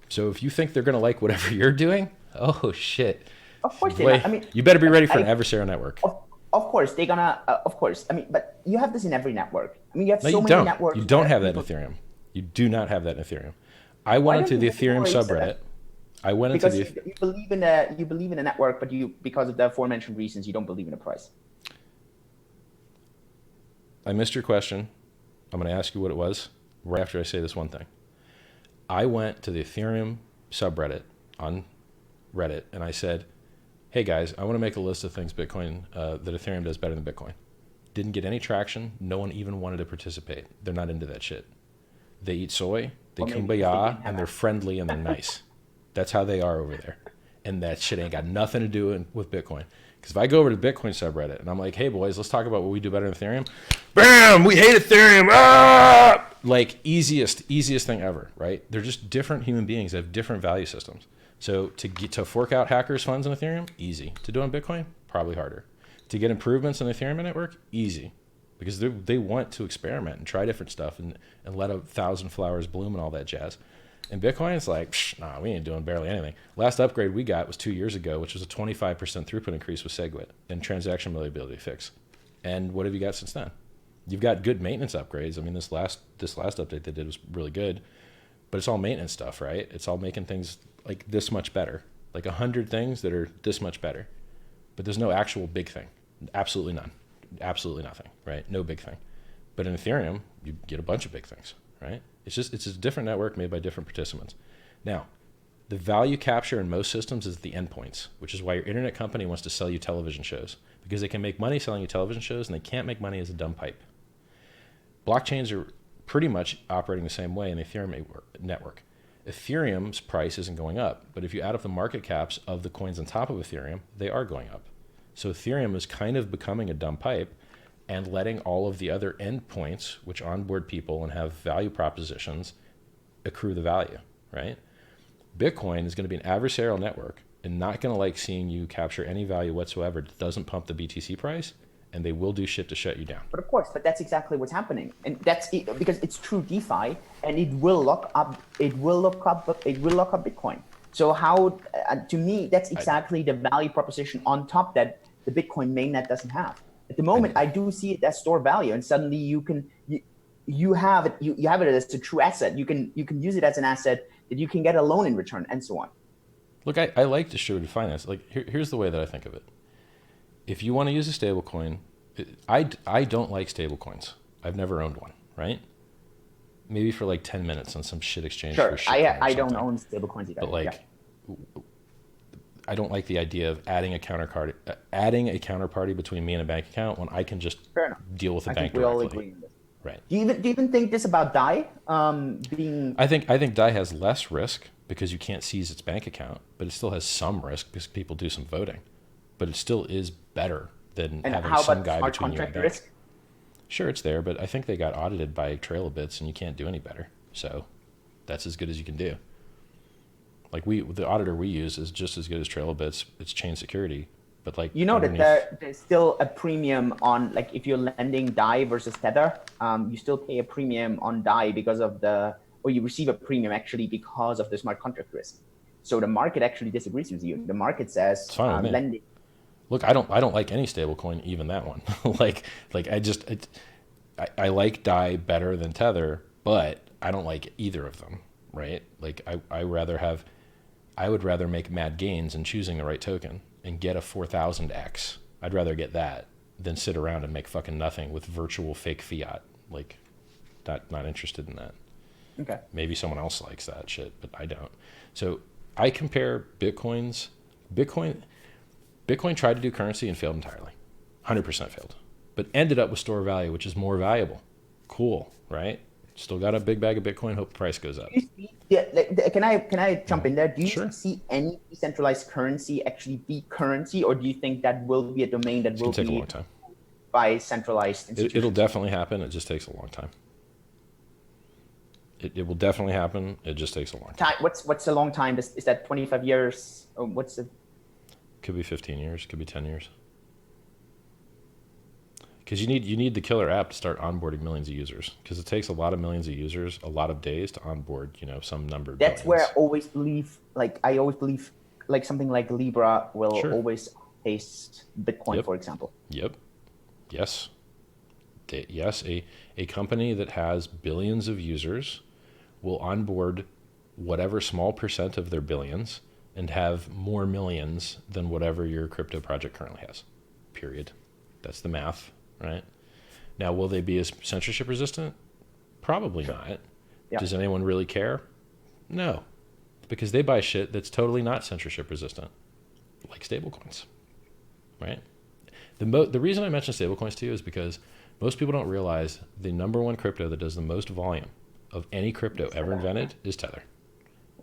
So if you think they're going to like whatever you're doing, oh shit. Of course Boy, I mean, you better be ready for an adversarial network. Of course, they're gonna. Of course, I mean, but you have this in every network. I mean, you have No, so you many don't. networks. You don't have that in Ethereum. You do not have that in Ethereum. I went into the Ethereum subreddit. I went into because the. you believe in a network, but because of the aforementioned reasons, you don't believe in a price. I missed your question. I'm going to ask you what it was right after I say this one thing. I went to the Ethereum subreddit on Reddit and I said, hey guys, I want to make a list of things Bitcoin, that Ethereum does better than Bitcoin. Didn't get any traction. No one even wanted to participate. They're not into that shit. They eat soy, they kumbaya, and they're friendly and they're nice. That's how they are over there. And that shit ain't got nothing to do with Bitcoin. Because if I go over to the Bitcoin subreddit and I'm like, hey boys, let's talk about what we do better than Ethereum. Bam! We hate Ethereum! Ah! Like easiest thing ever, right? They're just different human beings that have different value systems. So to fork out hackers' funds in Ethereum, easy. To do on Bitcoin, probably harder. To get improvements in the Ethereum network, easy. Because they want to experiment and try different stuff and let 1,000 flowers bloom and all that jazz. And Bitcoin, it's like, nah, we ain't doing barely anything. Last upgrade we got was 2 years ago, which was a 25% throughput increase with SegWit and transaction reliability fix. And what have you got since then? You've got good maintenance upgrades. I mean, this last update they did was really good, but it's all maintenance stuff, right? It's all making things like this much better, like 100 things that are this much better, but there's no actual big thing. Absolutely none. Absolutely nothing, right? No big thing. But in Ethereum, you get a bunch of big things, right? It's a different network made by different participants. Now, the value capture in most systems is the endpoints, which is why your internet company wants to sell you television shows, because they can make money selling you television shows and they can't make money as a dumb pipe. Blockchains are pretty much operating the same way in the Ethereum network. Ethereum's price isn't going up, but if you add up the market caps of the coins on top of Ethereum, they are going up. So Ethereum is kind of becoming a dumb pipe and letting all of the other endpoints, which onboard people and have value propositions, accrue the value, right? Bitcoin is going to be an adversarial network and not going to like seeing you capture any value whatsoever that doesn't pump the BTC price, and they will do shit to shut you down. But of course, that's exactly what's happening, and that's because it's true DeFi, and it will lock up Bitcoin. So how, to me, that's exactly the value proposition on top that the Bitcoin mainnet doesn't have. At the moment, I do see it as store value, and suddenly you have it as a true asset. You can use it as an asset that you can get a loan in return, and so on. Look, I like distributed finance. Like here's the way that I think of it. If you want to use a stable coin, I don't like stable coins. I've never owned one, right? Maybe for like 10 minutes on some shit exchange. Sure, for I don't own stable coins either. But like, I don't like the idea of adding a counterparty between me and a bank account when I can just deal with the bank directly. I think we all agree on this. Right. Do you even think this about DAI being? I think DAI has less risk because you can't seize its bank account, but it still has some risk because people do some voting. But it still is better than having some guy between you and the bank. Risk? Sure, it's there, but I think they got audited by Trail of Bits, and you can't do any better. So that's as good as you can do. Like the auditor we use is just as good as Trail of Bits. It's chain security, but like that there's still a premium on, like, if you're lending DAI versus Tether, you still pay a premium on DAI or you receive a premium actually because of the smart contract risk. So the market actually disagrees with you. The market says lending. Look, I don't like any stable coin, even that one. I like DAI better than Tether, but I don't like either of them, right? Like I would rather make mad gains in choosing the right token and get a 4,000x. I'd rather get that than sit around and make fucking nothing with virtual fake fiat. Like, not interested in that. Okay. Maybe someone else likes that shit, but I don't. So I compare Bitcoin tried to do currency and failed entirely. 100% failed. But ended up with store value, which is more valuable. Cool, right? Still got a big bag of Bitcoin, hope the price goes up. Can I jump in there? Do you Sure. see any decentralized currency actually be currency, or do you think that will be a domain that will take be a long time by centralized institutions? It'll definitely happen. It just takes a long time. It will definitely happen. It just takes a long time. What's a long time? Is that 25 years? Or what's it? Could be 15 years. Could be 10 years. Because you need the killer app to start onboarding millions of users. Because it takes a lot of millions of users, a lot of days to onboard, some number of That's billions. where I always believe, like something like Libra will Sure. always taste Bitcoin, Yep. for example. Yep. Yes. Yes. A company that has billions of users will onboard whatever small percent of their billions and have more millions than whatever your crypto project currently has. Period. That's the math, right? Now, will they be as censorship resistant? Probably not. Yeah. Does anyone really care? No, because they buy shit that's totally not censorship resistant, like stablecoins, right? The reason I mention stablecoins to you is because most people don't realize the number one crypto that does the most volume of any crypto ever invented is Tether.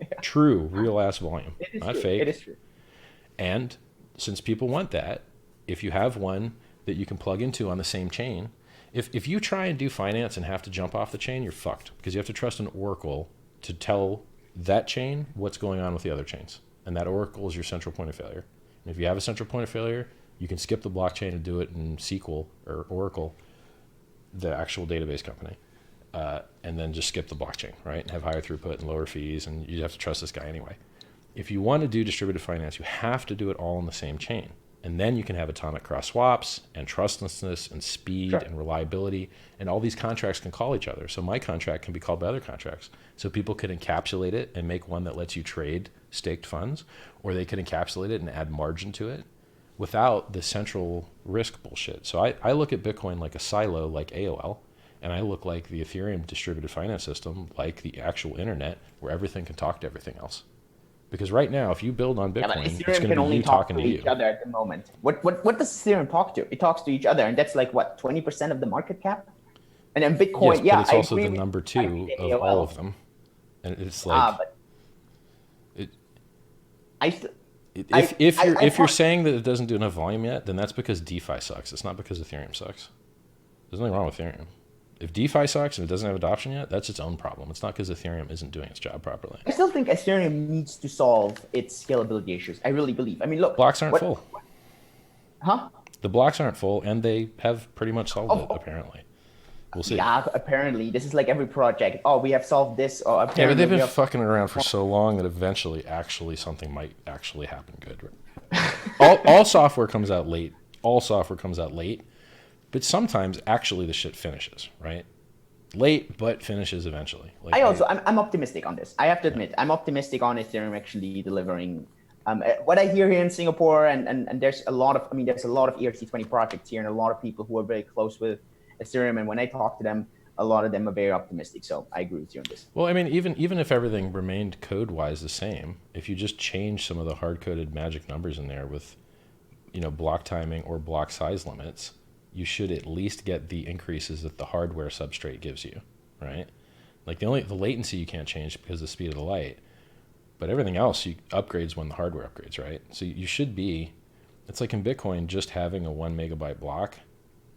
Yeah. True, real ass volume, not true. fake. It is true. And since people want that, if you have one that you can plug into on the same chain, if you try and do finance and have to jump off the chain, you're fucked, because you have to trust an oracle to tell that chain what's going on with the other chains. And that oracle is your central point of failure. And if you have a central point of failure, you can skip the blockchain and do it in SQL or Oracle, the actual database company, and then just skip the blockchain, right? And have higher throughput and lower fees, and you have to trust this guy anyway. If you want to do distributed finance, you have to do it all on the same chain. And then you can have atomic cross swaps and trustlessness and speed and reliability, and all these contracts can call each other. So my contract can be called by other contracts. So people can encapsulate it and make one that lets you trade staked funds, or they can encapsulate it and add margin to it without the central risk bullshit. So I look at Bitcoin like a silo, like AOL, and I look like the Ethereum distributed finance system, like the actual internet, where everything can talk to everything else. Because right now, if you build on Bitcoin, it's going to be you talking to each other at the moment. What does Ethereum talk to? It talks to each other, and that's like what, 20% of the market cap? And then Bitcoin, yes, but it's also the number two of all of them. And it's like, if you're saying that it doesn't do enough volume yet, then that's because DeFi sucks. It's not because Ethereum sucks. There's nothing wrong with Ethereum. If DeFi sucks and it doesn't have adoption yet, that's its own problem. It's not because Ethereum isn't doing its job properly. I still think Ethereum needs to solve its scalability issues. I really believe. I mean, look. Blocks aren't full. Huh? The blocks aren't full, and they have pretty much solved it, apparently. We'll see. Yeah, apparently. This is like every project. Oh, we have solved this. Or apparently yeah, but they've been fucking around for so long that eventually something might actually happen good. All software comes out late. All software comes out late. But sometimes actually the shit finishes, right? Late, but finishes eventually. Like I'm optimistic on this. I have to admit, I'm optimistic on Ethereum actually delivering. What I hear here in Singapore, and there's a lot of ERC20 projects here, and a lot of people who are very close with Ethereum. And when I talk to them, a lot of them are very optimistic. So I agree with you on this. Well, I mean, even if everything remained code-wise the same, if you just change some of the hard-coded magic numbers in there with, block timing or block size limits, you should at least get the increases that the hardware substrate gives you, right? Like the latency you can't change because of the speed of the light, but everything else you upgrades when the hardware upgrades, right? So you should be, it's like in Bitcoin, just having a 1 megabyte block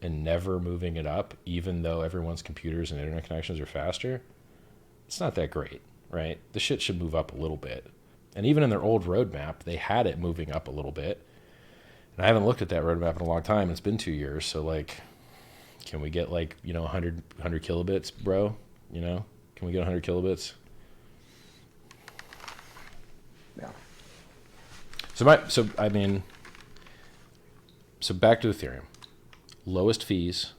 and never moving it up, even though everyone's computers and internet connections are faster. It's not that great, right? The shit should move up a little bit. And even in their old roadmap, they had it moving up a little bit. And I haven't looked at that roadmap in a long time. It's been 2 years. So can we get 100 kilobits, bro? Can we get 100 kilobits? Yeah. So back to Ethereum. Lowest fees,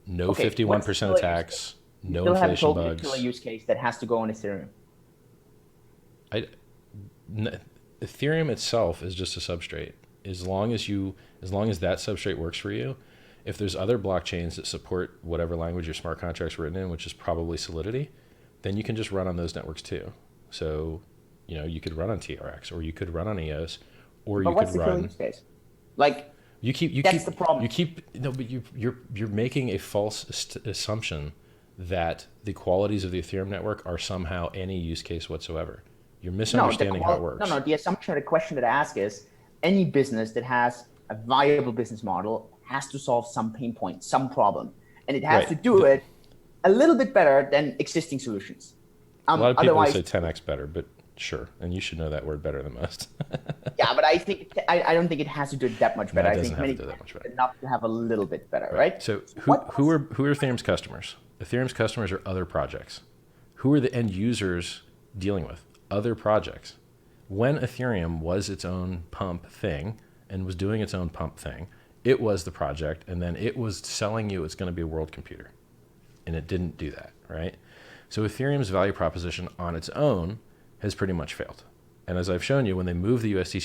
no 51% attacks, no inflation bugs. Still a use case that has to go on Ethereum. Ethereum itself is just a substrate. As long as that substrate works for you, if there's other blockchains that support whatever language your smart contract's written in, which is probably Solidity, then you can just run on those networks too. So, you could run on TRX, or you could run on EOS, or you could run. Use case? That's the problem. You're making a false assumption that the qualities of the Ethereum network are somehow any use case whatsoever. You're misunderstanding how it works. No. The assumption or the question that I ask is, any business that has a viable business model has to solve some pain point, some problem, and it has to do it a little bit better than existing solutions. A lot of people say 10x better, but Sure, and you should know that word better than most. Yeah, but I think I don't think it has to do it that much better. No, it I doesn't think have to many do that much better. enough to have a little bit better, right? So who are Ethereum's customers? Ethereum's customers are other projects. Who are the end users dealing with? Other projects. When Ethereum was its own pump thing and was doing its own pump thing, it was the project, and then it was selling you it's going to be a world computer. And it didn't do that, right? So Ethereum's value proposition on its own has pretty much failed. And as I've shown you, when they moved the USDT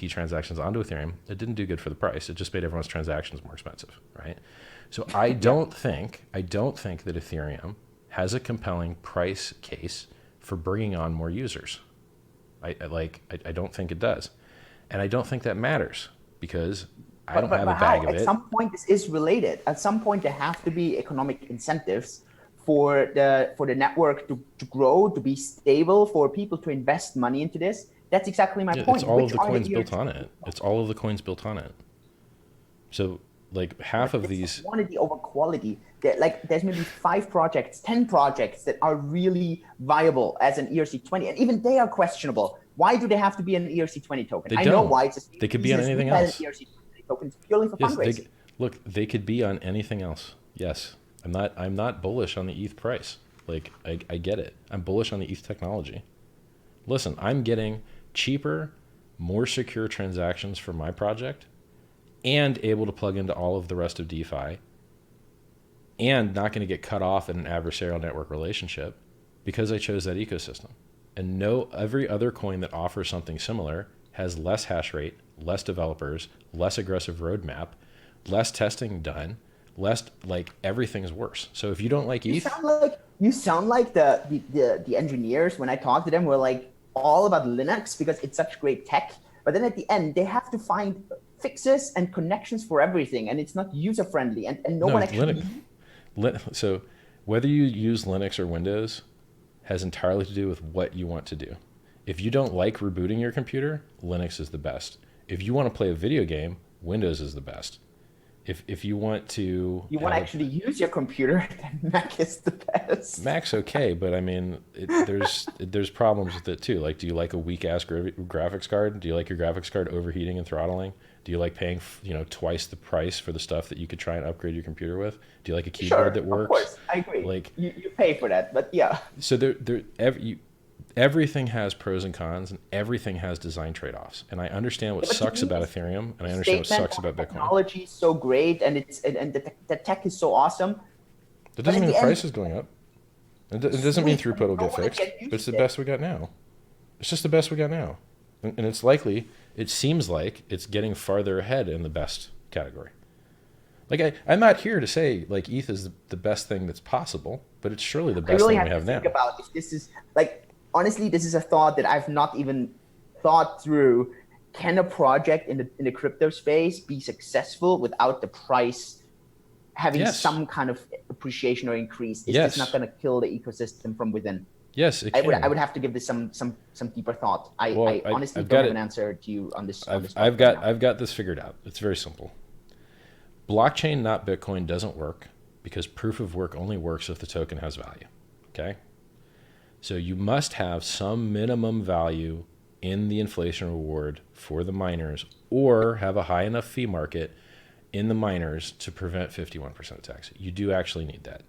transactions onto Ethereum, it didn't do good for the price. It just made everyone's transactions more expensive, right? So I don't think that Ethereum has a compelling price case for bringing on more users. I don't think it does. And I don't think that matters because I don't have a bag of it. At some point, this is related. At some point, there have to be economic incentives for the network to grow, to be stable, for people to invest money into this. That's exactly my point. It's all of the coins built on it. It's all of the coins built on it. So like half of these quantity over quality. There's maybe 5 projects, 10 projects that are really viable as an ERC20, and even they are questionable. Why do they have to be an ERC20 token? I know why. They could be on anything else. ERC20 tokens purely for fundraising. Look, they could be on anything else. Yes. I'm not bullish on the ETH price. Like I get it. I'm bullish on the ETH technology. Listen, I'm getting cheaper, more secure transactions for my project and able to plug into all of the rest of DeFi and not going to get cut off in an adversarial network relationship because I chose that ecosystem. And every other coin that offers something similar has less hash rate, less developers, less aggressive roadmap, less testing done, everything's worse. So if you don't like ETH, you sound like the engineers when I talk to them were like all about Linux because it's such great tech. But then at the end, they have to find fixes and connections for everything, and it's not user friendly, and no one actually. So whether you use Linux or Windows has entirely to do with what you want to do. If you don't like rebooting your computer, Linux is the best. If you want to play a video game, Windows is the best. If you want to actually use your computer, then Mac is the best. Mac's okay, but I mean, there's problems with it too. Like, do you like a weak ass graphics card? Do you like your graphics card overheating and throttling? Do you like paying twice the price for the stuff that you could try and upgrade your computer with? Do you like a keyboard that works? Of course, I agree. Like you pay for that, but yeah. So everything has pros and cons, and everything has design trade-offs. And I understand what sucks about Ethereum, and I understand what sucks about Bitcoin. Technology is so great, and the tech is so awesome. That doesn't mean the price is going up. It doesn't mean throughput will get fixed. But it's the best we got now. It's just the best we got now, and it's likely. It seems like it's getting farther ahead in the best category. Like I'm not here to say like ETH is the best thing that's possible, but it's surely the best thing we have now. Think about if this is like. Honestly, this is a thought that I've not even thought through. Can a project in the crypto space be successful without the price having some kind of appreciation or increase? Is this not going to kill the ecosystem from within? Yes, it can. I would have to give this some deeper thought. I honestly don't have an answer to you on this. I've got this figured out. It's very simple. Blockchain, not Bitcoin, doesn't work because proof of work only works if the token has value. Okay. So you must have some minimum value in the inflation reward for the miners or have a high enough fee market in the miners to prevent 51% tax. You do actually need that.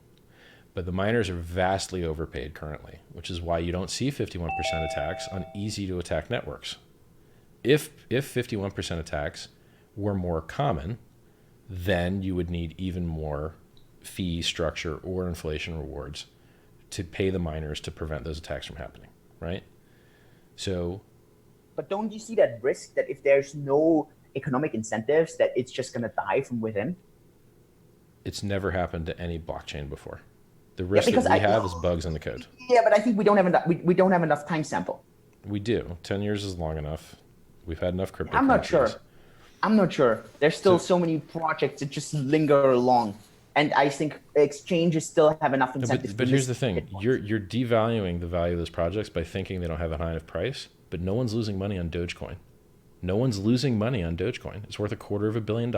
But the miners are vastly overpaid currently, which is why you don't see 51% attacks on easy to attack networks. If 51% attacks were more common, then you would need even more fee structure or inflation rewards to pay the miners to prevent those attacks from happening, right? So, but don't you see that risk that if there's no economic incentives, that it's just going to die from within? It's never happened to any blockchain before. The risk that we have is bugs in the code. Yeah, but I think we don't have enough. We don't have enough time sample. We do. 10 years is long enough. We've had enough crypto. I'm not sure. There's still so many projects that just linger along. And I think exchanges still have enough incentives. But here's the thing. You're devaluing the value of those projects by thinking they don't have a high enough price, but no one's losing money on Dogecoin. No one's losing money on Dogecoin. It's worth $250 million,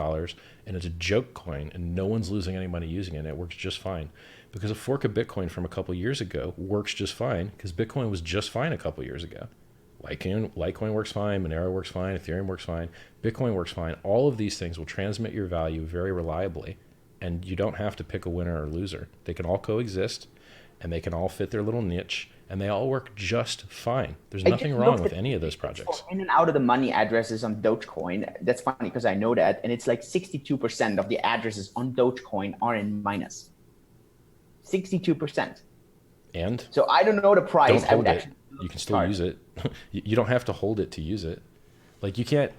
and it's a joke coin, and no one's losing any money using it. And it works just fine because a fork of Bitcoin from a couple years ago works just fine because Bitcoin was just fine a couple years ago. Litecoin works fine, Monero works fine, Ethereum works fine, Bitcoin works fine. All of these things will transmit your value very reliably, and you don't have to pick a winner or loser. They can all coexist, and they can all fit their little niche, and they all work just fine. There's nothing wrong with any of those projects. In and out of the money addresses on Dogecoin, that's funny because I know that, and it's like 62% of the addresses on Dogecoin are in minus. 62%. And so I don't know the price. Don't hold it. You can still use it. You don't have to hold it to use it. Like you can't,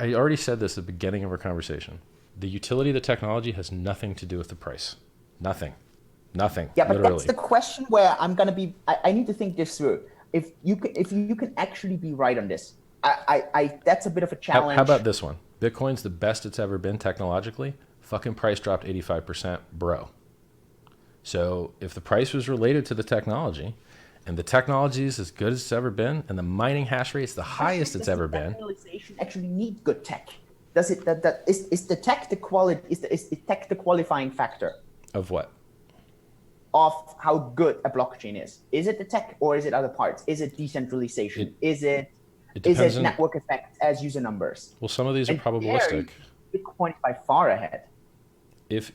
I already said this at the beginning of our conversation. The utility of the technology has nothing to do with the price. Nothing. Yeah, but literally. That's the question where I'm going to be, I need to think this through. If you can actually be right on this, that's a bit of a challenge. How about this one? Bitcoin's the best it's ever been technologically. Fucking price dropped 85%, bro. So if the price was related to the technology, and the technology is as good as it's ever been, and the mining hash rate is the highest it's ever been. Centralization actually need good tech. Does it? Is the tech the quality? Is the tech the qualifying factor? Of what? Of how good a blockchain is. Is it the tech or is it other parts? Is it decentralization? Is it network effects as user numbers? Well, some of these are probabilistic. Bitcoin is by far ahead. If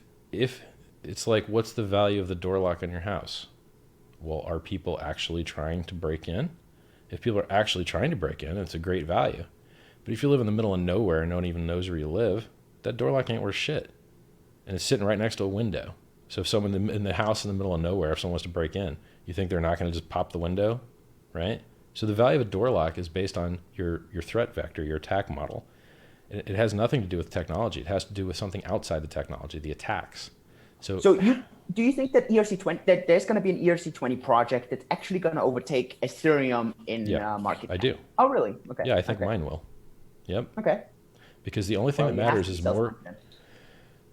it's like, what's the value of the door lock in your house? Well, are people actually trying to break in? If people are actually trying to break in, it's a great value. But if you live in the middle of nowhere and no one even knows where you live, that door lock ain't worth shit. And it's sitting right next to a window. So if someone in the house in the middle of nowhere, if someone wants to break in, you think they're not going to just pop the window, right? So the value of a door lock is based on your threat vector, your attack model. It has nothing to do with technology. It has to do with something outside the technology, the attacks. So do you think that ERC20 that there's going to be an ERC20 project that's actually going to overtake Ethereum in market? I do. Oh, really? Okay. Yeah, I think mine will. Yep. Okay. Because the only thing that matters is more.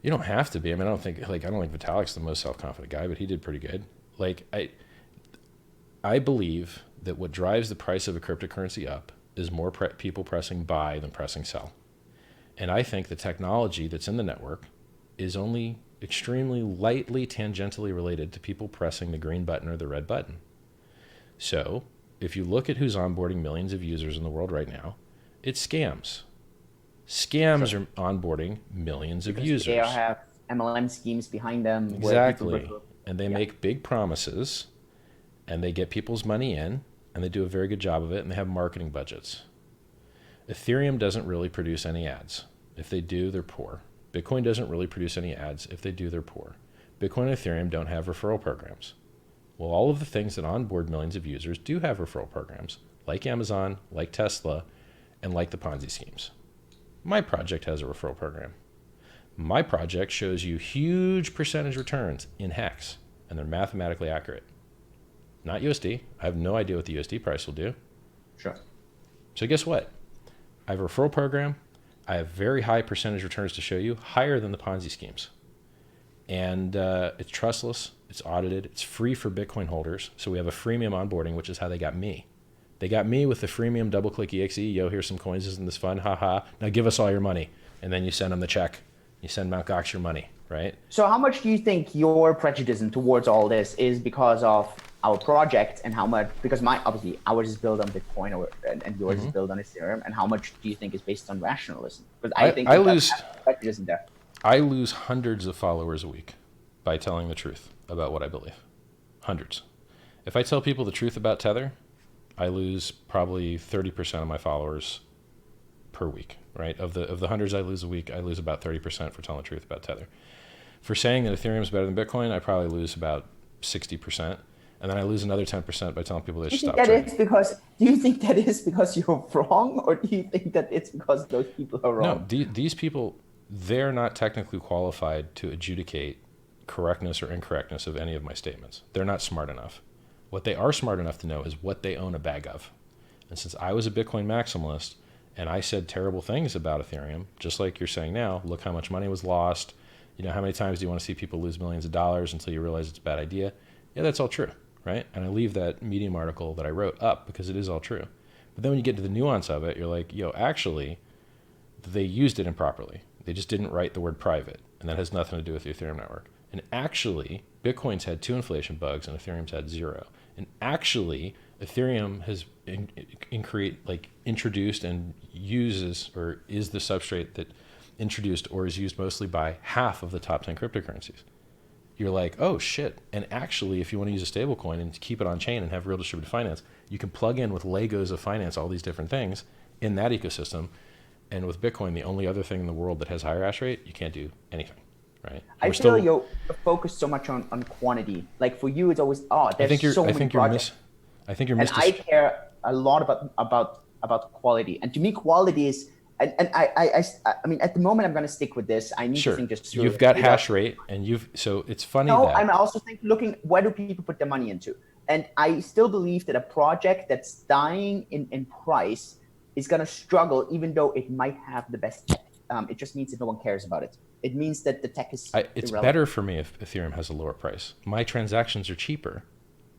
You don't have to be. I mean, I don't think Vitalik's the most self-confident guy, but he did pretty good. Like I believe that what drives the price of a cryptocurrency up is more people pressing buy than pressing sell. And I think the technology that's in the network is only extremely lightly tangentially related to people pressing the green button or the red button. So if you look at who's onboarding millions of users in the world right now, it's scams. Scams are onboarding millions of users. They have MLM schemes behind them. Exactly. And they make big promises, and they get people's money in, and they do a very good job of it, and they have marketing budgets. Ethereum doesn't really produce any ads. If they do, they're poor. Bitcoin doesn't really produce any ads. If they do, they're poor. Bitcoin and Ethereum don't have referral programs. Well, all of the things that onboard millions of users do have referral programs, like Amazon, like Tesla, and like the Ponzi schemes. My project has a referral program. My project shows you huge percentage returns in hex, and they're mathematically accurate. Not USD. I have no idea what the USD price will do. Sure. So guess what? I have a referral program. I have very high percentage returns to show you, higher than the Ponzi schemes. And it's trustless, it's audited, it's free for Bitcoin holders. So we have a freemium onboarding, which is how they got me. They got me with the freemium double-click EXE. Yo, here's some coins. Isn't this fun? Haha. Now give us all your money. And then you send them the check. You send Mt. Gox your money, right? So how much do you think your prejudice towards all this is because of our project, and how much, because obviously ours is built on Bitcoin and yours is built on Ethereum, and how much do you think is based on rationalism? Because I think I lose prejudice in there. I lose hundreds of followers a week by telling the truth about what I believe. Hundreds. If I tell people the truth about Tether, I lose probably 30% of my followers per week, right? Of the hundreds I lose a week, I lose about 30% for telling the truth about Tether. For saying that Ethereum is better than Bitcoin, I probably lose about 60%. And then I lose another 10% by telling people they should stop trading. Do you think that is because you're wrong, or do you think that it's because those people are wrong? No, these people, they're not technically qualified to adjudicate correctness or incorrectness of any of my statements. They're not smart enough. What they are smart enough to know is what they own a bag of. And since I was a Bitcoin maximalist and I said terrible things about Ethereum, just like you're saying now, look how much money was lost. You know, how many times do you want to see people lose millions of dollars until you realize it's a bad idea? Yeah, that's all true, right? And I leave that Medium article that I wrote up because it is all true. But then when you get to the nuance of it, you're like, yo, actually, they used it improperly. They just didn't write the word private, and that has nothing to do with the Ethereum network. And actually, Bitcoin's had 2 inflation bugs, and Ethereum's had 0. And actually, Ethereum has introduced and uses, or is the substrate that introduced or is used mostly by half of the top 10 cryptocurrencies. You're like, oh shit. And actually, if you want to use a stable coin and keep it on chain and have real distributed finance, you can plug in with Legos of finance all these different things in that ecosystem. And with Bitcoin, the only other thing in the world that has higher hash rate, you can't do anything, right? I feel you're focused so much on quantity. Like for you, it's always, there's so many projects. I think you're and I care a lot about quality. And to me, quality is, and I mean, at the moment, I'm going to stick with this. I need to think just through. You've got hash rate, and so it's funny that. I'm also looking, where do people put their money into? And I still believe that a project that's dying in price is going to struggle, even though it might have the best tech. It just means that no one cares about it. It means that the tech is it's better for me if Ethereum has a lower price. My transactions are cheaper.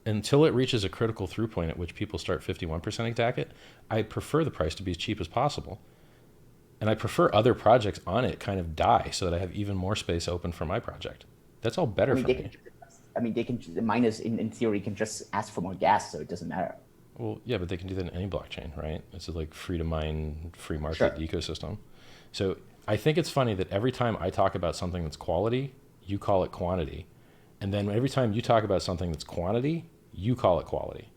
Until it reaches a critical through point at which people start 51% attack it, I prefer the price to be as cheap as possible. And I prefer other projects on it kind of die so that I have even more space open for my project. That's all better for me. The miners in theory can just ask for more gas, so it doesn't matter. Well, yeah, but they can do that in any blockchain, right? It's like free to mine, free market ecosystem. So I think it's funny that every time I talk about something that's quality, you call it quantity. And then every time you talk about something that's quantity, you call it quality.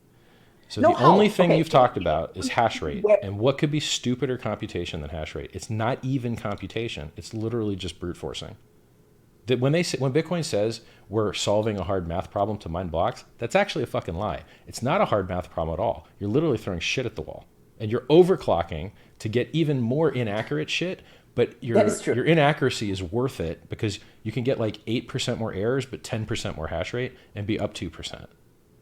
So the only thing you've talked about is hash rate. And what could be stupider computation than hash rate? It's not even computation. It's literally just brute forcing. That when Bitcoin says we're solving a hard math problem to mine blocks, that's actually a fucking lie. It's not a hard math problem at all. You're literally throwing shit at the wall. And you're overclocking to get even more inaccurate shit, but your inaccuracy is worth it because you can get like 8% more errors, but 10% more hash rate and be up 2%,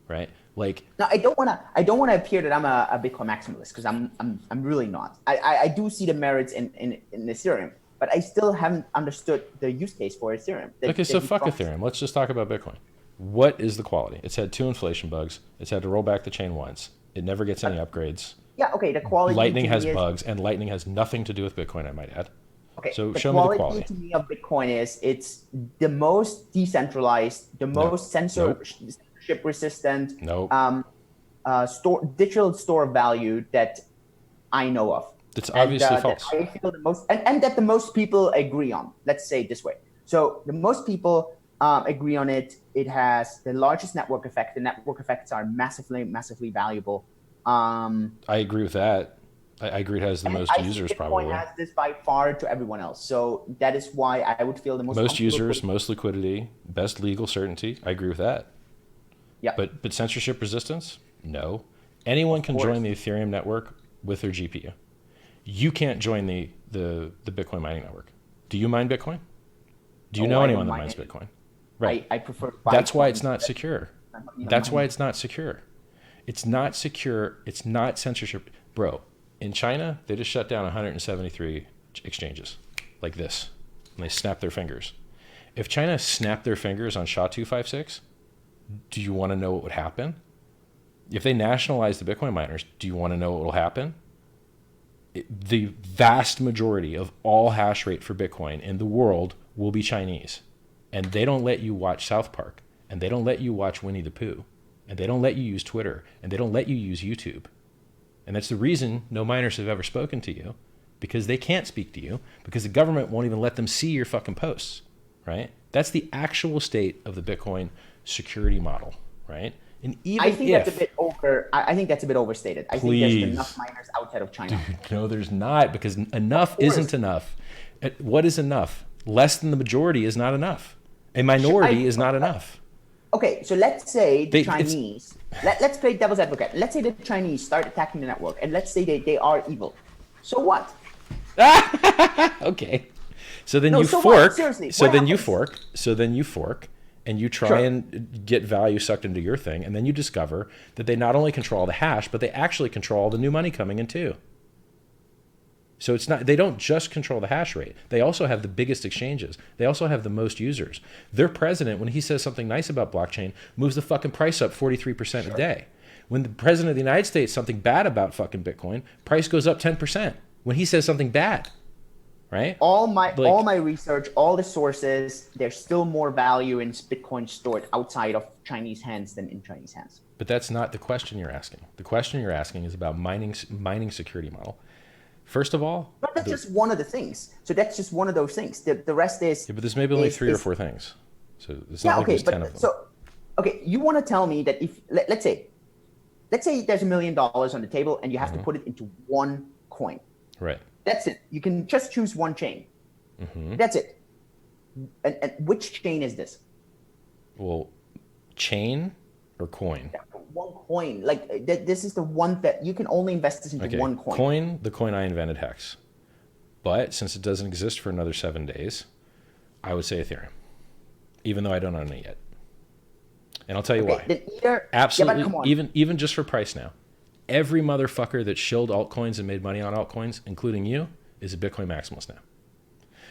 right? Like, now, I don't want to appear that I'm a Bitcoin maximalist because I'm really not. I do see the merits in Ethereum, but I still haven't understood the use case for Ethereum. Okay, so fuck Ethereum. Let's just talk about Bitcoin. What is the quality? It's had 2 inflation bugs. It's had to roll back the chain once. It never gets any upgrades. Yeah, okay, the quality. Lightning has bugs, and Lightning has nothing to do with Bitcoin, I might add. Okay, so show me the quality. To me of Bitcoin is it's the most decentralized, the most censorship resistant, digital store of value that I know of. It's obviously false. I feel the most, and that the most people agree on. Let's say it this way. So the most people agree on it. It has the largest network effect. The network effects are massively, massively valuable. I agree with that. I agree it has the most users probably. Bitcoin has this by far to everyone else. So that is why I would feel the most users, most liquidity, best legal certainty. I agree with that. Yeah. But censorship resistance? No. Anyone can join the Ethereum network with their GPU. You can't join the Bitcoin mining network. Do you mine Bitcoin? Do you know anyone that mines Bitcoin? Right. I prefer. That's why it's not secure. That's why it's not secure. It's not secure. It's not censorship. Bro, in China, they just shut down 173 exchanges like this. And they snap their fingers. If China snapped their fingers on SHA-256, do you want to know what would happen? If they nationalize the Bitcoin miners, do you want to know what will happen? The vast majority of all hash rate for Bitcoin in the world will be Chinese. And they don't let you watch South Park. And they don't let you watch Winnie the Pooh. And they don't let you use Twitter. And they don't let you use YouTube. And that's the reason no miners have ever spoken to you. Because they can't speak to you. Because the government won't even let them see your fucking posts. Right? That's the actual state of the Bitcoin security model. Right? And even I think that's a bit over. I think that's a bit overstated. I think there's enough miners outside of China. Dude, no, there's not, because enough isn't enough. What is enough? Less than the majority is not enough. A minority is not enough. Okay, so let's say the Chinese. Let's play devil's advocate. Let's say the Chinese start attacking the network, and let's say they are evil. So what? Okay. So then you fork. Seriously. So then you fork. So then you fork. And you try and get value sucked into your thing, and then you discover that they not only control the hash, but they actually control all the new money coming in too. So it's not, they don't just control the hash rate. They also have the biggest exchanges. They also have the most users. Their president, when he says something nice about blockchain, moves the fucking price up 43% a day. When the president of the United States something bad about fucking Bitcoin, price goes up 10%. When he says something bad, right? All my research, all the sources, there's still more value in Bitcoin stored outside of Chinese hands than in Chinese hands. But that's not the question you're asking. The question you're asking is about mining security model. First of all, but that's just one of the things. So that's just one of those things. The rest is but there's maybe only three or four things. So it's not like there's 10 of them. So you want to tell me that if let's say there's $1 million on the table and you have to put it into one coin. Right. That's it. You can just choose one chain. That's it. And which chain is this? Well, chain or coin? Yeah, one coin. Like this is the one that you can only invest this into one coin. The coin I invented, Hex. But since it doesn't exist for another 7 days, I would say Ethereum, even though I don't own it yet. And I'll tell you why. Then either, absolutely, yeah, but come on. even just for price now. Every motherfucker that shilled altcoins and made money on altcoins, including you, is a Bitcoin maximalist now.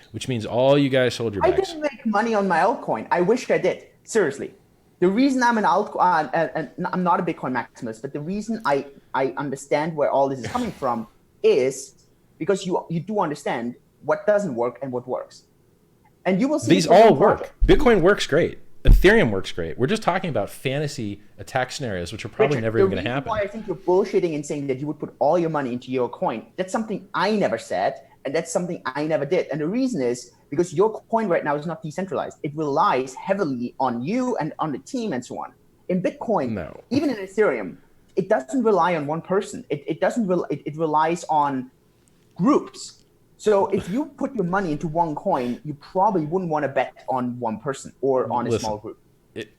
Which means all you guys hold your bags. I didn't make money on my altcoin. I wish I did. Seriously. The reason I'm an altcoin, and I'm not a Bitcoin maximalist, but the reason I understand where all this is coming from is because you do understand what doesn't work and what works. And you will see these all work. Bitcoin works great. Ethereum works great. We're just talking about fantasy attack scenarios, which are probably never even going to happen. Why I think you're bullshitting and saying that you would put all your money into your coin. That's something I never said, and that's something I never did. And the reason is because your coin right now is not decentralized. It relies heavily on you and on the team and so on. In Bitcoin, even in Ethereum, it doesn't rely on one person. It relies on groups. So if you put your money into one coin, you probably wouldn't want to bet on one person or on a small group.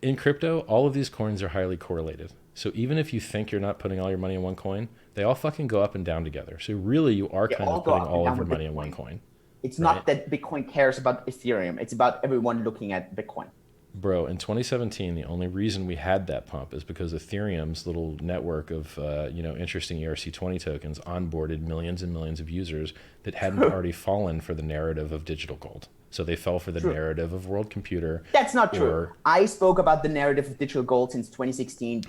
In crypto, all of these coins are highly correlated. So even if you think you're not putting all your money in one coin, they all fucking go up and down together. So really, you are kind of putting all of your money in one coin. It's not that Bitcoin cares about Ethereum. It's about everyone looking at Bitcoin. Bro, in 2017, the only reason we had that pump is because Ethereum's little network of interesting ERC20 tokens onboarded millions and millions of users that hadn't already fallen for the narrative of digital gold. So they fell for the narrative of world computer. That's not true. I spoke about the narrative of digital gold since 2016.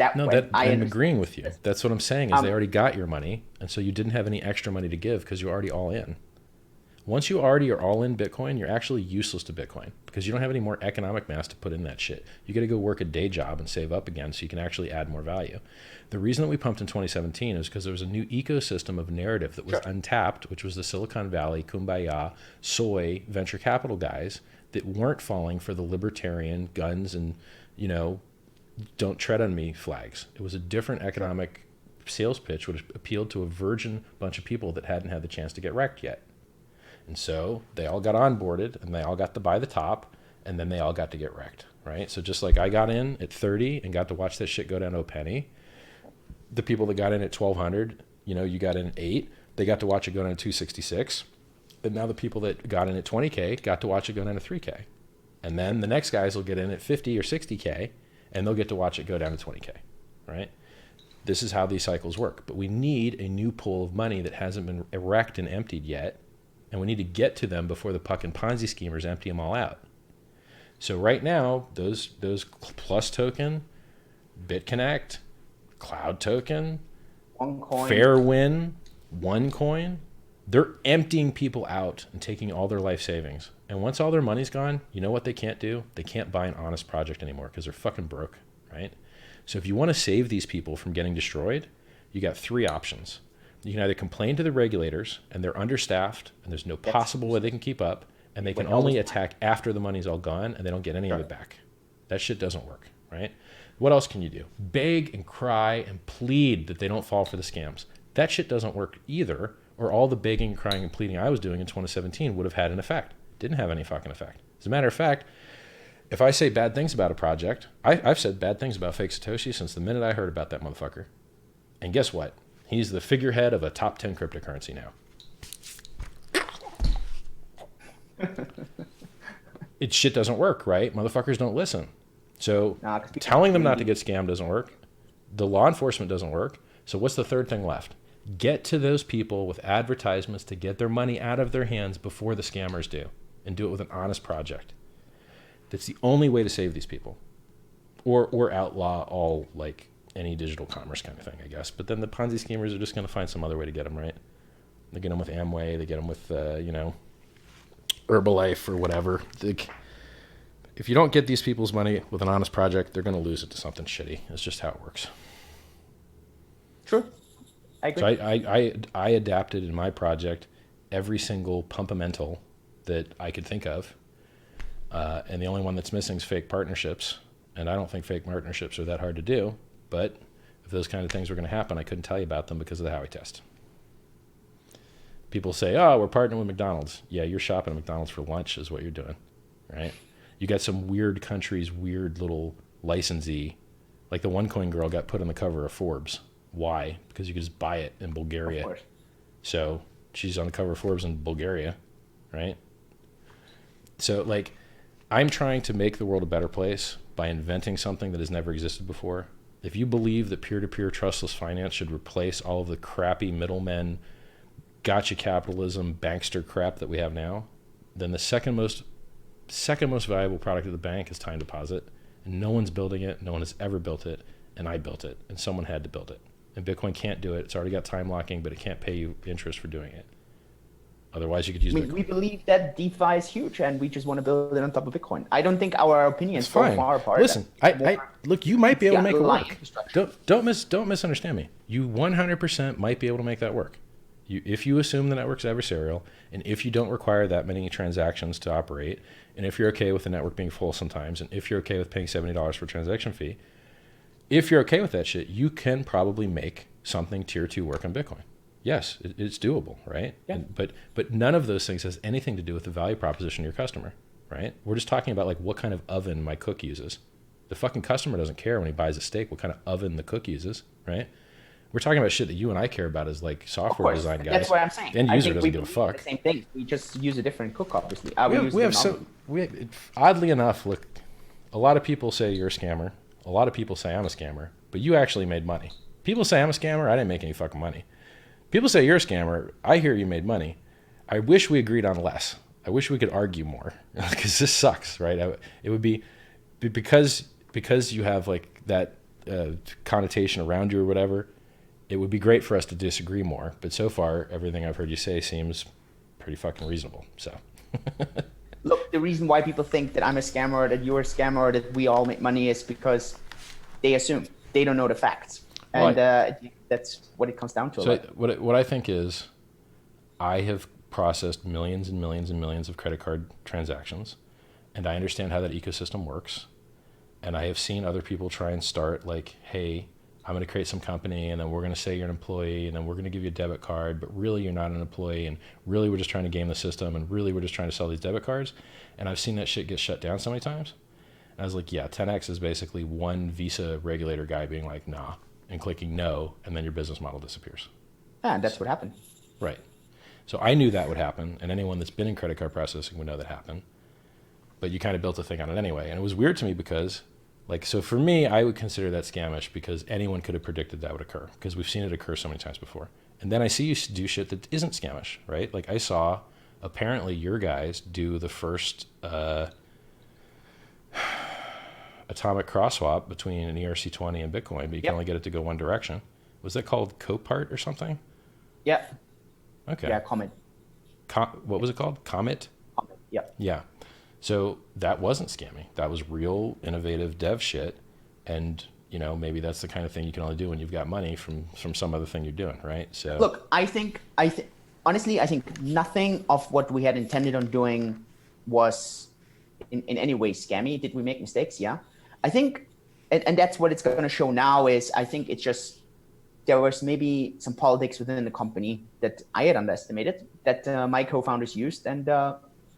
I'm agreeing with you. That's what I'm saying is they already got your money, and so you didn't have any extra money to give because you're already all in. Once you already are all in Bitcoin, you're actually useless to Bitcoin because you don't have any more economic mass to put in that shit. You got to go work a day job and save up again so you can actually add more value. The reason that we pumped in 2017 is because there was a new ecosystem of narrative that was untapped, which was the Silicon Valley, Kumbaya, soy, venture capital guys that weren't falling for the libertarian guns and, don't tread on me flags. It was a different economic sales pitch which appealed to a virgin bunch of people that hadn't had the chance to get wrecked yet. And so they all got onboarded and they all got to buy the top and then they all got to get wrecked, right? So just like I got in at 30 and got to watch that shit go down to a penny, the people that got in at 1200, you got in at 8, they got to watch it go down to 266. And now the people that got in at 20K got to watch it go down to 3K. And then the next guys will get in at 50 or 60K and they'll get to watch it go down to 20K, right? This is how these cycles work. But we need a new pool of money that hasn't been wrecked and emptied yet. And we need to get to them before the fucking Ponzi schemers empty them all out. So right now, those Plus token, BitConnect, Cloud token, OneCoin, Fairwin, OneCoin, they're emptying people out and taking all their life savings. And once all their money's gone, you know what they can't do? They can't buy an honest project anymore because they're fucking broke, right? So if you want to save these people from getting destroyed, you got 3 options. You can either complain to the regulators and they're understaffed and there's no possible way they can keep up and they can only attack after the money's all gone and they don't get any of it back. That shit doesn't work, right? What else can you do? Beg and cry and plead that they don't fall for the scams. That shit doesn't work either, or all the begging, crying, and pleading I was doing in 2017 would have had an effect. Didn't have any fucking effect. As a matter of fact, if I say bad things about a project, I've said bad things about fake Satoshi since the minute I heard about that motherfucker. And guess what? He's the figurehead of a top 10 cryptocurrency now. It shit doesn't work, right? Motherfuckers don't listen. So telling them not to get scammed doesn't work. The law enforcement doesn't work. So what's the third thing left? Get to those people with advertisements to get their money out of their hands before the scammers do, and do it with an honest project. That's the only way to save these people. Or outlaw all any digital commerce kind of thing, I guess. But then the Ponzi schemers are just going to find some other way to get them, right? They get them with Amway, they get them with, Herbalife or whatever. If you don't get these people's money with an honest project, they're going to lose it to something shitty. It's just how it works. True. I agree. So I adapted in my project every single pumpamental that I could think of. And the only one that's missing is fake partnerships. And I don't think fake partnerships are that hard to do. But if those kind of things were going to happen, I couldn't tell you about them because of the Howey test. People say, oh, we're partnering with McDonald's. Yeah, you're shopping at McDonald's for lunch is what you're doing, right? You got some weird country's weird little licensee. Like the OneCoin girl got put on the cover of Forbes. Why? Because you could just buy it in Bulgaria. Of course. So she's on the cover of Forbes in Bulgaria, right? So, like, I'm trying to make the world a better place by inventing something that has never existed before. If you believe that peer-to-peer trustless finance should replace all of the crappy middlemen, gotcha capitalism, bankster crap that we have now, then the second most valuable product of the bank is time deposit. And no one's building it. No one has ever built it. And I built it. And someone had to build it. And Bitcoin can't do it. It's already got time locking, but it can't pay you interest for doing it. Otherwise, you could use Bitcoin. We believe that DeFi is huge, and we just want to build it on top of Bitcoin. I don't think our opinions It's so fine. far apart. Listen, I look. You might be able to make it work. infrastructure. Don't misunderstand me. You 100% might be able to make that work. If you assume the network's adversarial, and if you don't require that many transactions to operate, and if you're okay with the network being full sometimes, and if you're okay with paying $70 for a transaction fee, if you're okay with that shit, you can probably make something tier 2 work on Bitcoin. Yes, it's doable, right? Yeah. But none of those things has anything to do with the value proposition to your customer, right? We're just talking about like what kind of oven my cook uses. The fucking customer doesn't care when he buys a steak what kind of oven the cook uses, right? We're talking about shit that you and I care about as like software design guys. That's what I'm saying. The end user doesn't give a fuck. The same thing. We just use a different cook, obviously. Oddly enough, look, a lot of people say you're a scammer. A lot of people say I'm a scammer, but you actually made money. People say I'm a scammer. I didn't make any fucking money. People say you're a scammer. I hear you made money. I wish we agreed on less. I wish we could argue more because this sucks, right? It would be because you have like that connotation around you or whatever. It would be great for us to disagree more. But so far, everything I've heard you say seems pretty fucking reasonable. So, look, the reason why people think that I'm a scammer or that you're a scammer or that we all make money is because they assume they don't know the facts. And that's what it comes down to. So what I think is I have processed millions and millions and millions of credit card transactions, and I understand how that ecosystem works. And I have seen other people try and start like, hey, I'm going to create some company, and then we're going to say you're an employee, and then we're going to give you a debit card, but really you're not an employee, and really we're just trying to game the system, and really we're just trying to sell these debit cards. And I've seen that shit get shut down so many times. And I was like, yeah, 10X is basically one Visa regulator guy being like, nah, and clicking no, and then your business model disappears. Yeah, and that's what happened. Right. So I knew that would happen, and anyone that's been in credit card processing would know that happened. But you kind of built a thing on it anyway. And it was weird to me because, like, so for me, I would consider that scamish because anyone could have predicted that would occur because we've seen it occur so many times before. And then I see you do shit that isn't scamish, right? Like I saw apparently your guys do the first atomic cross swap between an ERC20 and Bitcoin, but you can only get it to go one direction. Was that called Copart or something? Yeah. Okay. Yeah, Comet. What was it called? Comet? Comet. Yeah. Yeah. So that wasn't scammy. That was real innovative dev shit. And, you know, maybe that's the kind of thing you can only do when you've got money from some other thing you're doing, right? So look, honestly, I think nothing of what we had intended on doing was in any way scammy. Did we make mistakes? Yeah. I think, and that's what it's going to show now is I think it's just, there was maybe some politics within the company that I had underestimated that my co-founders used, and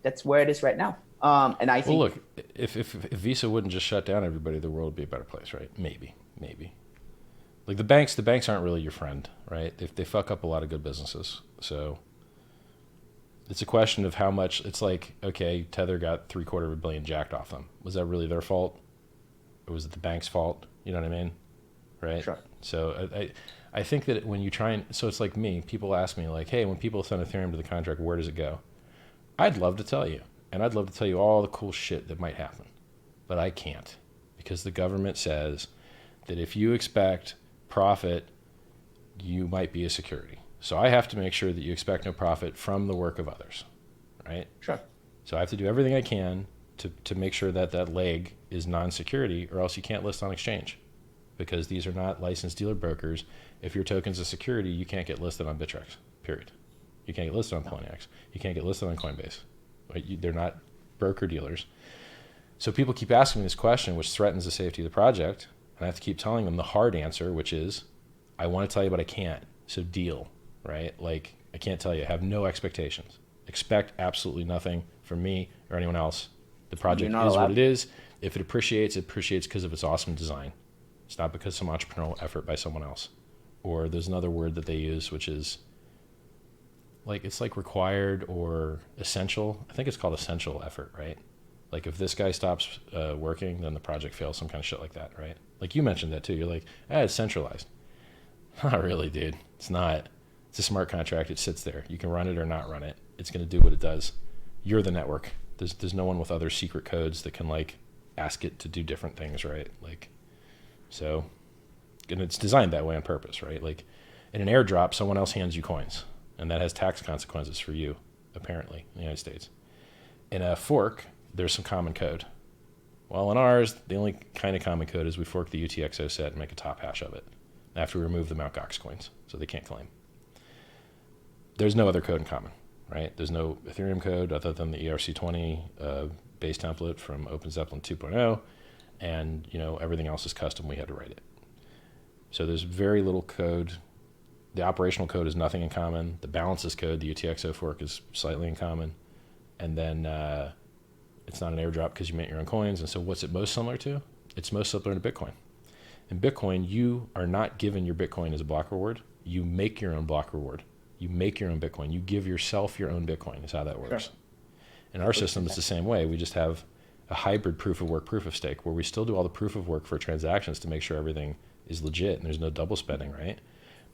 that's where it is right now. And I think, well, look, if Visa wouldn't just shut down everybody, the world would be a better place, right? Maybe. Like the banks aren't really your friend, right? They fuck up a lot of good businesses. So it's a question of how much. It's like, okay, Tether got $750 million jacked off them. Was that really their fault, or was it the bank's fault? You know what I mean, right? Sure. So I think that when you try and, so it's like me, people ask me like, hey, when people send Ethereum to the contract, where does it go? I'd love to tell you. And I'd love to tell you all the cool shit that might happen. But I can't. Because the government says that if you expect profit, you might be a security. So I have to make sure that you expect no profit from the work of others, right? Sure. So I have to do everything I can to make sure that that leg is non-security, or else you can't list on exchange, because these are not licensed dealer brokers. If your token's a security, you can't get listed on Bittrex, period. You can't get listed on Poloniex. You can't get listed on Coinbase. Right? They're not broker dealers. So people keep asking me this question, which threatens the safety of the project. And I have to keep telling them the hard answer, which is, I want to tell you, but I can't. So deal, right? Like, I can't tell you. I have no expectations. Expect absolutely nothing from me or anyone else. The project is what it is. If it appreciates because of its awesome design. It's not because of some entrepreneurial effort by someone else. Or there's another word that they use, which is like, it's like required or essential. I think it's called essential effort, right? Like if this guy stops working, then the project fails, some kind of shit like that, right? Like you mentioned that too. You're like, it's centralized. Not really, dude. It's not. It's a smart contract. It sits there. You can run it or not run it. It's going to do what it does. You're the network. There's no one with other secret codes that can like ask it to do different things, right? Like, so, and it's designed that way on purpose, right? Like in an airdrop, someone else hands you coins, and that has tax consequences for you, apparently, in the United States. In a fork, there's some common code. Well, in ours, the only kind of common code is we fork the UTXO set and make a top hash of it after we remove the Mt. Gox coins, so they can't claim. There's no other code in common, right? There's no Ethereum code other than the ERC20 base template from OpenZeppelin 2.0, and everything else is custom. We had to write it. So there's very little code. The operational code is nothing in common. The balances code, the UTXO fork, is slightly in common. And then it's not an airdrop because you mint your own coins. And so what's it most similar to? It's most similar to Bitcoin. In Bitcoin, you are not given your Bitcoin as a block reward. You make your own block reward. You make your own Bitcoin. You give yourself your own Bitcoin is how that works. Sure. In our system, it's the same way. We just have a hybrid proof of work, proof of stake, where we still do all the proof of work for transactions to make sure everything is legit and there's no double spending, right?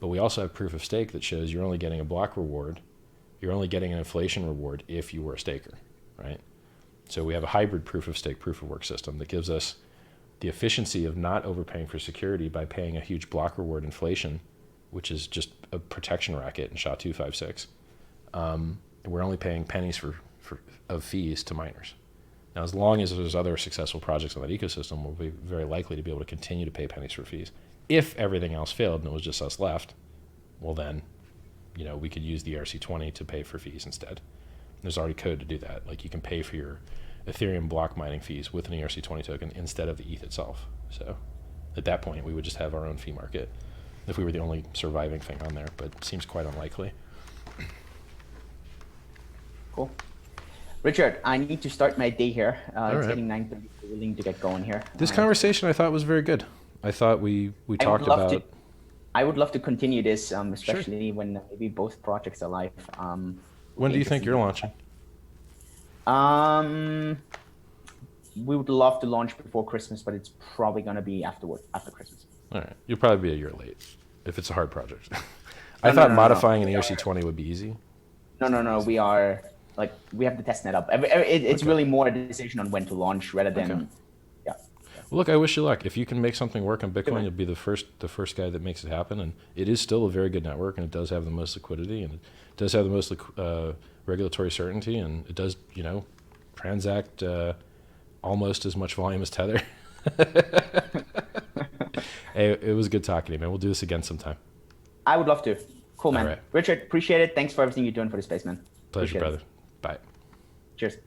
But we also have proof of stake that shows you're only getting a block reward. You're only getting an inflation reward if you were a staker, right? So we have a hybrid proof of stake, proof of work system that gives us the efficiency of not overpaying for security by paying a huge block reward inflation, which is just a protection racket in SHA-256. And we're only paying pennies of fees to miners. Now, as long as there's other successful projects in that ecosystem, we'll be very likely to be able to continue to pay pennies for fees. If everything else failed and it was just us left, well then, we could use the ERC20 to pay for fees instead. There's already code to do that. Like you can pay for your Ethereum block mining fees with an ERC20 token instead of the ETH itself. So at that point, we would just have our own fee market if we were the only surviving thing on there, but it seems quite unlikely. Cool. Richard, I need to start my day here. It's right. getting 9:30. We're willing to get going here. This conversation I thought was very good. I thought we talked about... I would love to continue this, especially when maybe both projects are live. When do you think you're launching? We would love to launch before Christmas, but it's probably going to be after Christmas. All right. You'll probably be a year late if it's a hard project. I thought modifying an ERC20 would be easy. No. We have the testnet up. It's really more a decision on when to launch rather than... Okay. Yeah. Well, look, I wish you luck. If you can make something work on Bitcoin, you'll be the first guy that makes it happen. And it is still a very good network, and it does have the most liquidity, and it does have the most regulatory certainty, and it does, transact almost as much volume as Tether. Hey, it was good talking to you, man. We'll do this again sometime. I would love to. Cool, man. All right. Richard, appreciate it. Thanks for everything you're doing for the space, man. Pleasure, brother. Bye. Cheers.